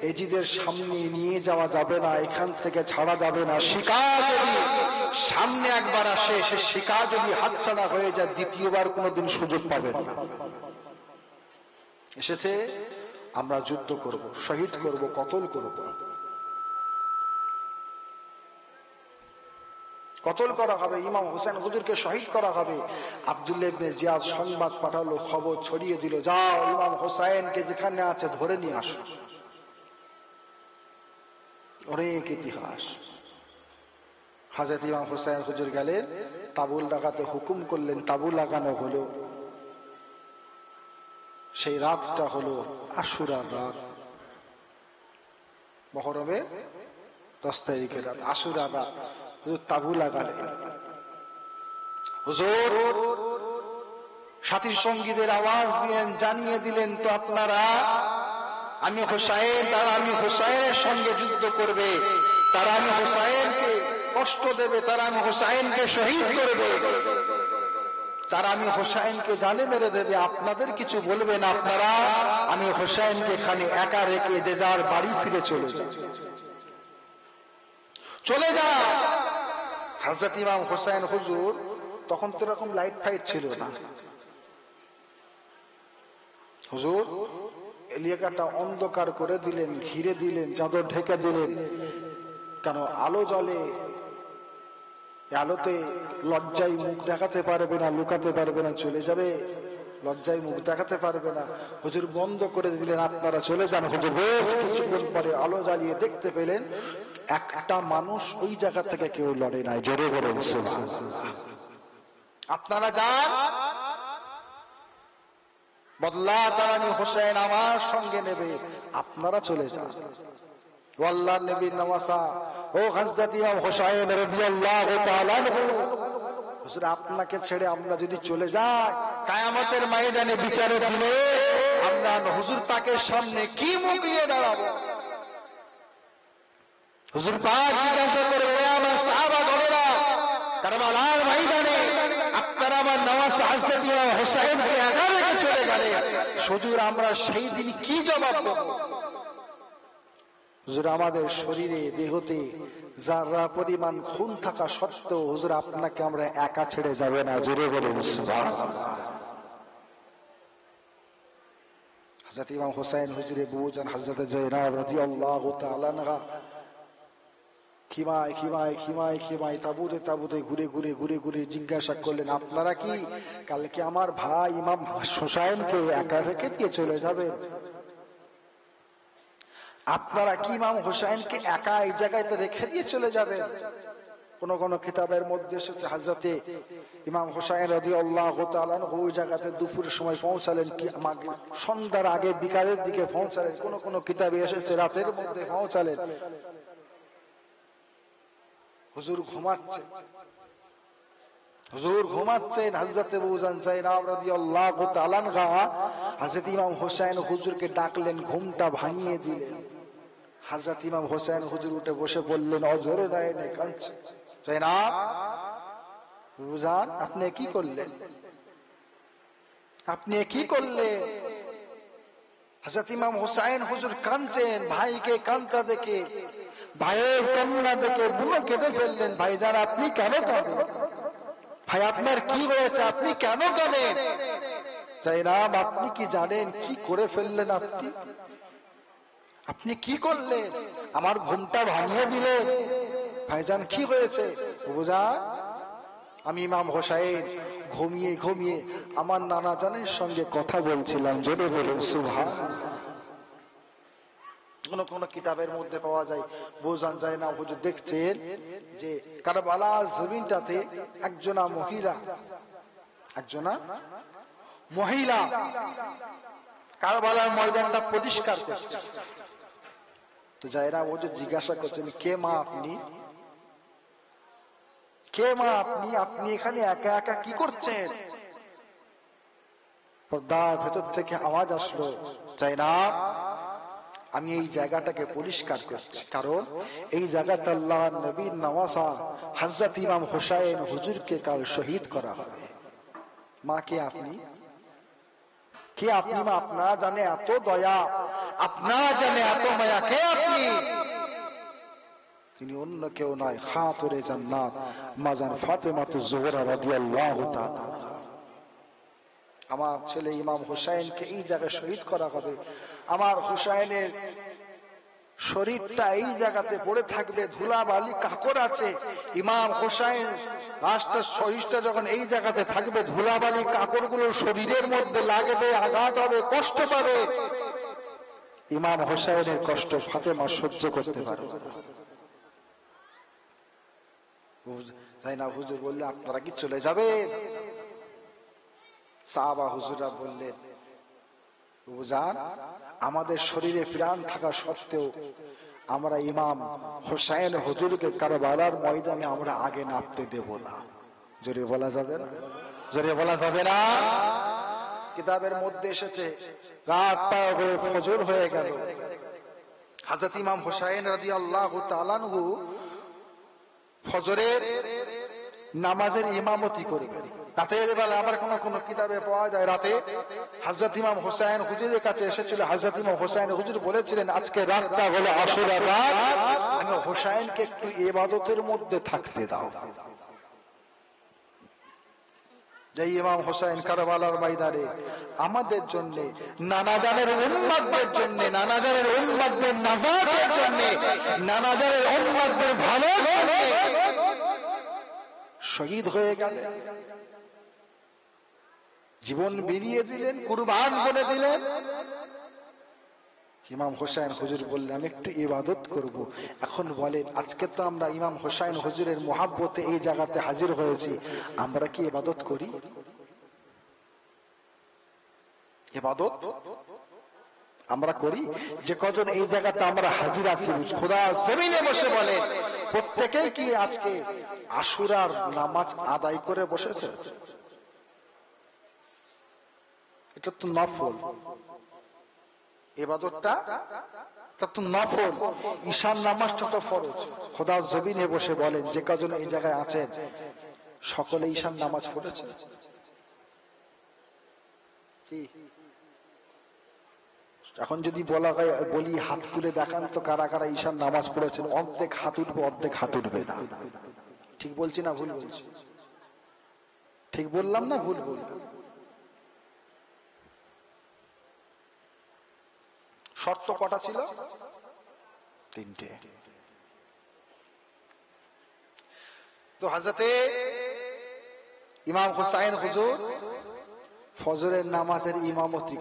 এজিদের সামনে নিয়ে যাওয়া যাবে না, এখান থেকে ছাড়া যাবে না। শিকার যদি সামনে একবার আসে, সে শিকার যদি হাতছাড়া হয়ে যায়, দ্বিতীয়বার কোনোদিন সুযোগ পাবেন না। এসেছে, আমরা যুদ্ধ করব, শহীদ করব, কতল করব, কতল করা হবে, ইমাম হুসাইন হুজুরকে শহীদ করা হবে। আব্দুল্লাহ ইবনে জিয়াদ সংবাদ পাঠালো, খবর ছড়িয়ে দিল, যাও ইমাম হুসাইনকে যেখানে আছে ধরে নিয়ে আসো। অনেক ইতিহাস। হযরত ইমাম হুসাইন হুজুর গেলেন, তাবুল লাগাতে হুকুম করলেন, তাবু লাগানো হলো। সেই রাতটা হলো আশুরার রাত, মুহররমের 10 তারিখের রাত, আশুরার রাত। হুজুর তাবু লাগালেন, হুজুর সাথী সঙ্গীদের আওয়াজ দিলেন, জানিয়ে দিলেন, তো আপনারা, আমি হুসাইন, তারা আমি হুসাইনের সঙ্গে যুদ্ধ করবে, তারা আমি হুসাইনকে কষ্ট দেবে, তারা আমি হুসাইনকে শহীদ করবে, তারা আমি হুসাইনকে জানে মেরে দেবে, আপনাদের কিছু বলবে না, আপনারা আমি হুসাইনকে এখানে একা রেখে যে যার বাড়ি ফিরে চলে যান, চলে যান। হযরত ইমাম হুসাইন হুজুর তখন তো এরকম লাইট ফাইট ছিল না, হুজুর এলাকাটা অন্ধকার করে দিলেন, ঘিরে দিলেন, চাদর ঢেকে দিলেন। কেন? আলো জ্বলে, আলোতে লজ্জায় মুখ দেখাতে পারবে না, লুকাতে পারবে না, চলে যাবে, লজ্জায় মুখ দেখাতে পারবে না। হুজুর বন্ধ করে দিলেন, আপনারা চলে যান। হুজুর বেশ কিছুক্ষণ পরে আলো জ্বালিয়ে দেখতে পেলেন একটা মানুষ ওই জায়গা থেকে কেউ লড়ে নাই। জোরে বলেন সুবহানাল্লাহ। আপনারা যান, বদলা তারানি হুসাইন আমার সঙ্গে নেবে, আপনারা চলে যান। ও আল্লাহর নবীর নওয়াসা, ও হযরত ইমাম হুসাইন রাদিয়াল্লাহু তাআলা আনহু, হুজুর আপনাকে ছেড়ে আমরা যদি চলে যাই কিয়ামতের ময়দানে বিচারের দিনে আমরা হুজুর পাকের সামনে কি মুখ নিয়ে দাঁড়াবো? হুজুর পাক জিজ্ঞাসা করবে, আমার সাহাবাগণেরা কারবালার ময়দানে আপনারা আমার নওয়াসা হযরত ইমাম হুসাইনকে একা রেখে চলে গেলেন, হুজুর আমরা সেই দিন কি জবাব দেব? হুজুর আমাদের শরীরে দেহতে যারা পরিমাণ খুন থাকা সত্ত্বেও হুজুর আপনাকে আমরা একা ছেড়ে যাবে না। জোরে বলুন সুবহানাল্লাহ। হযরত ইমাম হুসাইন হুজুরে বুঝান হযরত জায়নাব রাদিয়াল্লাহু তাআলা আনহা খিমায় খিমায় খিমায় খিমায় তাবুতে তাবুতে ঘুরে ঘুরে ঘুরে ঘুরে জিজ্ঞাসা করলেন, আপনারা কি কালকে আমার ভাই ইমাম হুসাইনকে একা রেখে দিয়ে চলে যাবেন? আপনারা কি ইমাম হুসাইনকে একা এই জায়গায় রেখে দিয়ে চলে যাবেন? কোন কোন কিতাবের মধ্যে এসেছে হযরতে ইমাম হুসাইন রাদিয়াল্লাহু তাআলা ওই জায়গাতে দুপুরের সময় পৌঁছালেন, কি আমাকে সন্ধ্যার আগে বিকালের দিকে পৌঁছালেন, কোন কোন কিতাবে এসেছে রাতের মধ্যে পৌঁছালেন। হুজুর ঘুমাচ্ছেন, হুজুর ঘুমাচ্ছেন, হযরতে বুজান জায়নাব রাদিয়াল্লাহু তাআলা আনহা হযরত ইমাম হুসাইন হুজুরকে ডাকলেন, ঘুমটা ভাঙিয়ে দিলেন। হযরত ইমাম হুসাইন হুজুর উঠে বসে বললেন, অজর নয়নে কাঁদছে, জায়নাব বুজান আপনি কি করলেন? আপনি কি করলেন? হযরত ইমাম হুসাইন হুজুর কাঁদছেন, ভাইকে কাঁদতে দেখে, ভাইয়ের কান্না দেখে বুনো কেঁদে ফেললেন। ভাইজান আপনি কেন কাঁদেন? ভাই আপনার কি হয়েছে, আপনি কেন কাঁদেন? জায়নাব আপনি কি জানেন কি করে ফেললেন? আপনি আপনি কি করলেন? আমার ঘুমটা ভাঙিয়ে দিলেন। ভাইজান কি হয়েছে? বুঝান আমি ইমাম হুসাইন ঘুমিয়ে ঘুমিয়ে আমার নানা জানের সঙ্গে কথা বলছিলাম। জোরে বলুন সুবহানাল্লাহ। কোন কোন কিতাবের মধ্যে পাওয়া যায়, বোঝান যায় না হুজুর দেখছেন যে কারবালা জমিনটাতে একজনা মহিলা কারবালার ময়দানটা পরিষ্কার করছে। তো যায়রা হুজুর জিজ্ঞাসা করছেন, কে মা আপনি? কে মা আপনি? আপনি এখানে একা একা কি করছেন? পর্দার ভেতর থেকে আওয়াজ আসলো, জায়নাব আমি এই জায়গাটাকে পরিষ্কার করছি, কারণ এই জায়গাতে আল্লাহর নবীর নওয়াসা হযরত ইমাম হুসাইন হুজুরকে কাল শহীদ করা হবে। মা কে আপনি? কে আপনি মা? আপনারা জানে এত দয়া, আপনারা জানে এত মায়া, কে আপনি? তিনি অন্য কেউ নয়, খাতুনে জান্নাত মাজান ফাতেমাতুজ জোহরা রাদিয়াল্লাহু তাআলা। আমার ছেলে ইমাম হুসাইনকে এই জায়গায় শহীদ করা হবে, আমার হুসাইনের শরীরটা এই জায়গাতে পড়ে থাকবে, ধুলাবালি কাকর আছে, ইমাম হুসাইন লাশটা শরীরটা যখন এই জায়গাতে থাকবে, ধুলাবালি কাকর গুলো শরীরের মধ্যে লাগবে, আঘাত হবে, কষ্ট পাবে। ইমাম হুসাইনের কষ্ট ফাতেমা সহ্য করতে পারবে না। তাই না হুজুর বললে, আপনারা কি চলে যাবেন? সাহাবা হুজুররা বললেন, বুঝান আমাদের শরীরে প্রাণ থাকা সত্ত্বেও আমরা ইমাম হুসাইন হুজুরকে কারবালার ময়দানে আমরা আগে নামতে দেব না। জোরে বলা যাবে না? জোরে বলা যাবে না? কিতাবের মধ্যে এসেছে রাত পার হয়ে ফজর হয়ে গেল, হযরত ইমাম হুসাইন রাদিয়াল্লাহু তাআলা আনহু ফজরের নামাজের ইমামতি করবেন। রাতের বেলা আবার কোন কোন কিতাবে পাওয়া যায় রাতে হযরত ইমাম হুসাইন হুজুরের কাছে এসেছিল, হযরত ইমাম হুসাইন হুজুর বলেছিলেন, আজকে রাতটা হলো আশুরার রাত, আমি হুসাইনকে একটু ইবাদতের মধ্যে থাকতে দাও। যে ইমাম হুসাইন কারবালার ময়দানে আমাদের জন্য, নানাজানের উম্মতদের জন্য, নানাজানের উম্মতদের নাজাতের জন্য, নানাজানের উম্মতদের ভালোর জন্য শহীদ হয়ে গেলেন, জীবন বিলিয়ে দিলেন, কুরবান করে দিলেন। ইমাম হুসাইন হুজুর বললেন, আমি একটু ইবাদত করব। এখন বলেন, আজকে তো আমরা ইমাম হুসাইন হুজুরের মোহাব্বতে এই জায়গাতে হাজির হয়েছি, আমরা কি ইবাদত করি? ইবাদত আমরা করি যে কজন এই জায়গাতে আমরা হাজির আছি খোদা জমিনে বসে বলে প্রত্যেকেই কি আজকে আশুরার নামাজ আদায় করে বসেছে? এটা তো নফল ইবাদতটা, এটা তো নফল। ঈশান নামাজটা তো ফরজ। খোদা জমিনে বসে বলেন যে কজন এই জায়গায় আছেন সকলে ঈশান নামাজ পড়েছে কি? এখন যদি বলি হাত তুলে দেখান তো কারা কারা ঈশান নামাজ পড়েছেন, অর্ধেক হাত উঠবে অর্ধেক হাত উঠবে না। ঠিক বলছি না ভুল বলছি? ঠিক বললাম না ভুল বললাম? শর্ত কটা ছিল? 3টে। তো হযরতে ইমাম হুসাইন হুজুর ফজরের নামাজের ইমামতি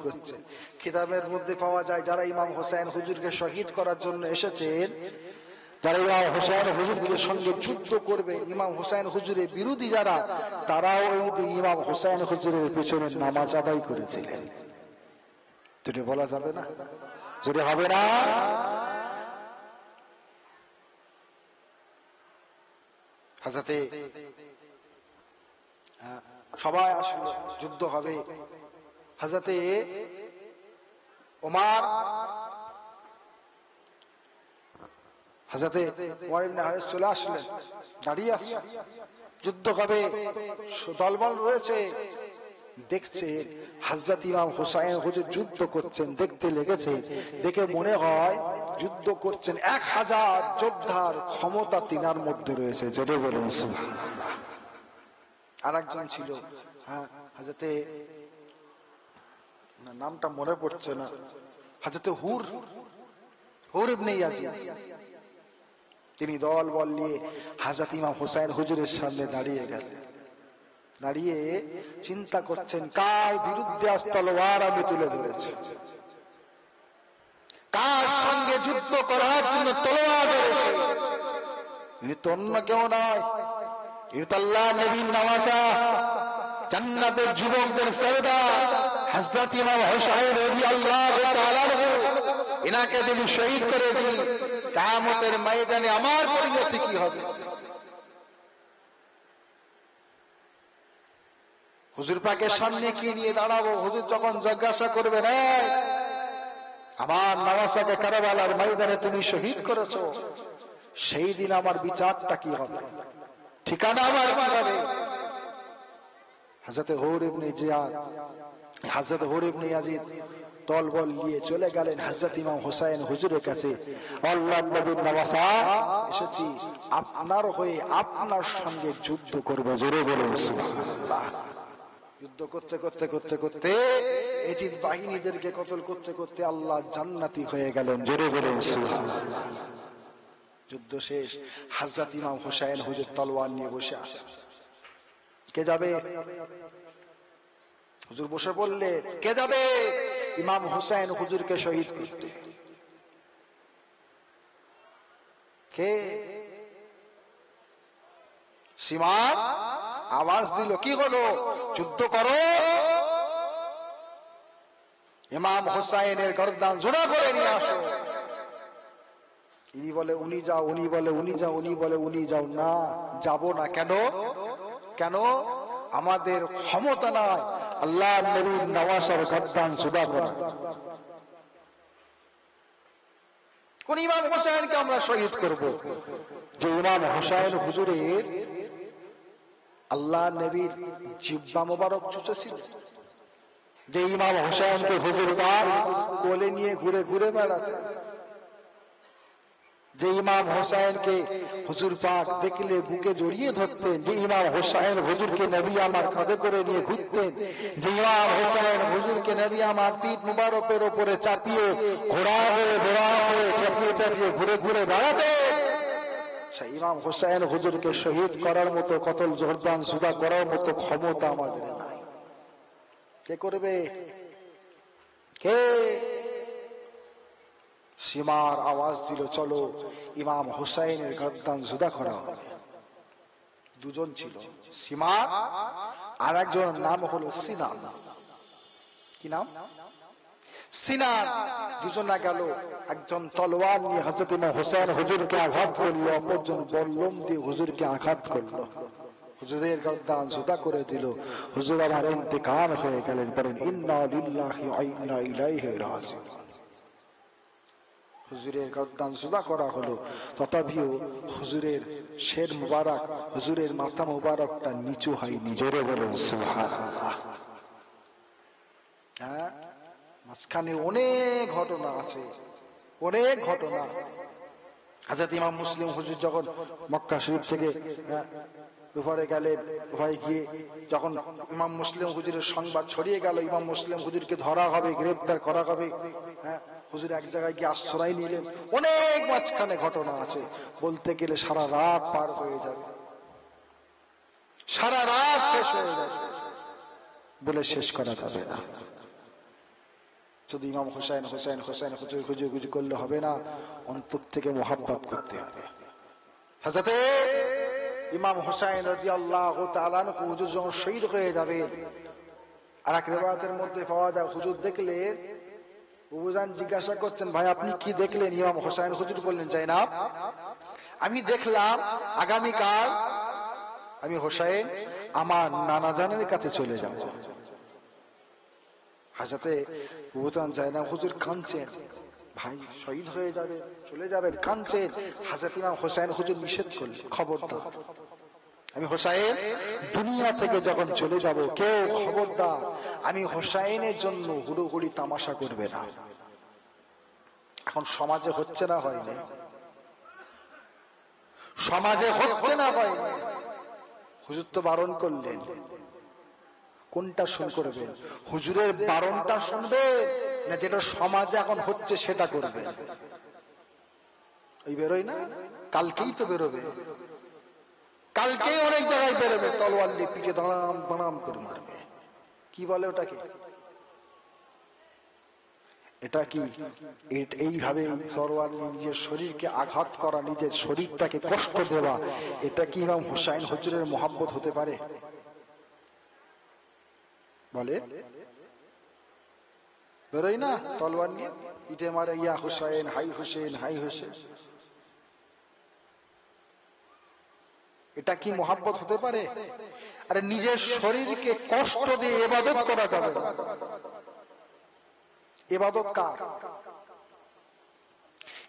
করছে। কিতাবের মধ্যে পাওয়া যায় যারা ইমাম হুসাইন হুজুরকে শহীদ করার জন্য এসেছেন, যারা ইমাম হুসাইন হুজুরের সঙ্গে যুদ্ধ করবে, ইমাম হুসাইন হুজুরের বিরোধী যারা, তারাও ওই ইমাম হুসাইন হুজুরের পেছনে নামাজ আদায় করেছিলেন। জোরে বলা যাবে না? জোরে হবে না? হাজরাতে সবাই আসলো, যুদ্ধ হবে। হাজরাতে ওমর ইবনে হারিস চলে আসলেন, দাঁড়িয়ে আসলেন, যুদ্ধ হবে, দলবল রয়েছে। দেখছে হযরত ইমাম হুসাইন হুজুর যুদ্ধ করছেন, দেখতে লেগেছে, দেখে মনে হয় যুদ্ধ করছেন 1000 যোদ্ধার ক্ষমতা তিনার মধ্যে রয়েছে। জেনে বলুন সুবহানাল্লাহ। আরেকজন ছিল, হযরতে নামটা মনে পড়ছে না, হযরতে হুর ইবনে ইয়াজিদ। তিনি দল বল নিয়ে হযরত ইমাম হুসাইন হুজুরের সামনে দাঁড়িয়ে গেলেন। দাঁড়িয়ে চিন্তা করছেন কার বিরুদ্ধে আজ তলোয়ার আমি তুলে ধরেছি, কার সঙ্গে যুদ্ধ করার জন্য তলোয়ার ধরেছি। ইনি তো অন্য কেউ নয়, ইনি তো আল্লাহর নবীর নওয়াজা, জান্নাতের যুবকদের সরদার হযরত ইমাম হুসাইন রাদিয়াল্লাহু তাআলা আনহু। ইনাকে যদি শহীদ করে দিই, কিয়ামতের ময়দানে আমার পরিণতি কি হবে? হুজুর পাকের সামনে কি নিয়ে দাঁড়াবো? হুজুর যখন জিজ্ঞাসা করবেন, আমার নওয়াসাকে কারবালার ময়দানে তুমি শহীদ করেছো, সেই দিন আমার বিচারটা কি হবে, ঠিকানা আমার কি হবে? হযরত হুর ইবনে ইয়াজিদ দলবল নিয়ে চলে গেলেন হযরত ইমাম হুসাইন হুজুরের কাছে। আল্লাহর নবীর নওয়াসা, এসেছি আপনার হয়ে, আপনার সঙ্গে যুদ্ধ করব। জোরে বলুন সুবহানাল্লাহ। যুদ্ধ করতে করতে করতে করতে এজিদ বাহিনীদেরকে কতল করতে করতে আল্লাহ জান্নাতি হয়ে গেলেন। জোরে বলুন সুবহানাল্লাহ। যুদ্ধ শেষ, হযরত ইমাম হুসাইন হুজুর তলোয়ার নিয়ে বসে আছে। কে যাবে? হুজুর বসে বললে, কে যাবে ইমাম হুসাইন হুজুরকে শহীদ করতে? কে? সীমান আওয়াজ দিল, কি হলো? যুদ্ধ করো, ইমাম হুসাইনের গর্দান জোড়া করে নিয়ে আসো। ইনি বলে উনি যাও, উনি বলে উনি যাও, উনি বলে উনি যাও। না, যাব না। কেন? কেন? আমাদের ক্ষমতা নাই আল্লাহর নবীর নওয়াসার গর্দান জোড়া করা। কোন ইমাম হুসাইনকে আমরা শহীদ করব? যে ইমাম হুসাইন হুজুরের আল্লাহ নবীর জিহ্বা মোবারক চুষেছিল, যে ইমাম হুসাইনকে হুজুর পাক কোলে নিয়ে ঘুরে ঘুরে বেড়াতেন, যে ইমাম হুসাইনকে হুজুর পাক দেখলে বুকে জড়িয়ে ধরতেন, যে ইমাম হুসাইন হুজুরকে নবী আমার কাঁধে করে নিয়ে ঘুরতেন, যে ইমাম হুসাইন হুজুরকে নবী আমার পিঠ মুবারকের উপরে চাপিয়ে ঘোড়া হয়ে চাপিয়ে চাপিয়ে ঘুরে ঘুরে বেড়াতেন, সেই ইমাম হুসাইন হুজুরকে শহীদ করার মতো, কতল জর্দান জুদা করার মতো ক্ষমতা আমাদের নাই। কে করবে? কে? সীমার আওয়াজ দিল, চলো ইমাম হুসাইনের গর্দান জুদা করা হবে। দুজন ছিল, সীমা আর একজনের নাম হলো সিনান। কি নাম? সিনান দুজনা গেল, একজন তলোয়ার নিয়ে হযরত ইমাম হোসেন হুজুরকে আঘাত করলো, অপরজন বল্লম দিয়ে হুজুরকে আঘাত করলো, হুজুরের গর্দান জুদা করে দিল। হুজুর আমার ইন্তেকাল হয়ে গেলেন। বলেন ইন্না লিল্লাহি ওয়া ইন্না ইলাইহি রাজিউন। হুজুরের গর্দান জুদা করা হলো, তথাপিও হুজুরের শের মুবারক, হুজুরের মাথা মুবারকটা নিচু হয়নি। জোরে বলেন সুবহানাল্লাহ। হ্যাঁ, মাঝখানে অনেক ঘটনা আছে, অনেক ঘটনা। হযরত ইমাম মুসলিম হুজুর যখন মক্কা শরীফ থেকে উপরে গেলেন, উপরে গিয়ে যখন ইমাম মুসলিম হুজুরের সংবাদ ছড়িয়ে গেল ইমাম মুসলিম হুজুরকে ধরা হবে, গ্রেফতার করা হবে, হ্যাঁ, হুজুর এক জায়গায় গিয়ে আশ্রয় নিলেন। অনেক মাঝখানে ঘটনা আছে, বলতে গেলে সারা রাত পার হয়ে যাবে, সারা রাত শেষ হয়ে যাবে, বলে শেষ করা যাবে না। শুধু ইমাম হোসেন হোসেন হোসেন হুজুর হুজুর হুজুর করলে হবে না, অন্তর থেকে মোহাব্বত করতে হবে। হযরত ইমাম হোসেন রাদিয়াল্লাহু তাআলা আনহু হুজুর যখন শহীদ হয়ে যাবেন, আর এক রিওয়ায়াতের মধ্যে পাওয়া যায় হুজুর দেখলে বুবুজান জিজ্ঞাসা করছেন, ভাই আপনি কি দেখলেন? ইমাম হোসেন হুজুর বললেন, জাইনাব আমি দেখলাম আগামীকাল আমি হোসেন আমার নানা জানের কাছে চলে যাব। হাজরতে বুবুজান জাইনাব হুজুর কাঁদছেন, ভাই শহীদ হয়ে যাবে, চলে যাবেন, কাঁদছেন। হযরত ইমাম হোসেন হুজুর নিষেধ করলেন, খবরদার আমি হোসেন দুনিয়া থেকে যখন চলে যাব, কেউ খবরদার আমি হোসেনের জন্য হুড়োহুড়ি তামাশা করবে না। এখন সমাজে হচ্ছে না, হয়নি? সমাজে হচ্ছে না, হয়নি? হুজুর তো বারণ করলেন, কোনটা শুন করবেন? হুজুরের বারণটা শুনবেন না যেটা সমাজে এখন হচ্ছে সেটা করবেন? ওই বেরোয় না, কালকেই তো বেরোবে, কালকেই অনেক জায়গায় বেরোবে, তলোয়ার নিয়ে পিঠে দাঁড়াম দাঁড়াম করে মারবে। কি বলে ওটাকে? এটা কি এইভাবে তলোয়ার নিয়ে নিজের শরীরকে আঘাত করা, নিজের শরীরটাকে কষ্ট দেওয়া, এটা কি ইমাম হোসেন হুজুরের মহব্বত হতে পারে? বলে বেরোয় না, তলোয়ার নিয়ে পিঠে মারে, ইয়া হোসেন, হাই হোসেন, হাই হোসেন। এটা কি মহব্বত হতে পারে? আরে নিজের শরীরকে কষ্ট দিয়ে ইবাদত করা যাবে না। ইবাদত কার?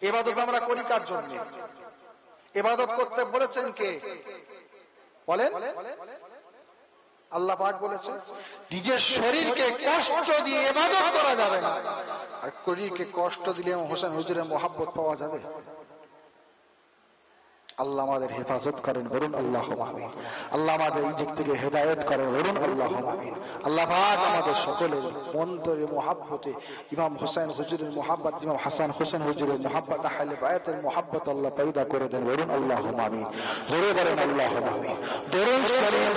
ইবাদত আমরা করি কার জন্য? ইবাদত করতে বলেছেন কে? বলেন, আল্লাহ পাক বলেছেন নিজের শরীরকে কষ্ট দিয়ে ইবাদত করা যাবে না। আর শরীরকে কষ্ট দিলে হোসেন হুজুরের মহব্বত পাওয়া যাবে? আল্লাহ আমাদের হেফাজত করেন, বলুন আল্লাহুম্মা আমিন। আল্লাহ আমাদের এই দিক থেকে হেদায়েত করেন, বলুন আল্লাহুম্মা আমিন। আল্লাহ পাক আমাদের সকলের অন্তরে মহব্বতে ইমাম হোসেন হুজুরের মহব্বত, ইমাম হাসান হোসেন হুজুরের মহব্বত, আহলে বায়াতের মহব্বত আল্লাহ পয়দা করে দেন, বলুন আল্লাহুম্মা আমিন। জোরে বলেন আল্লাহুম্মা আমিন। দরুদ শরীফ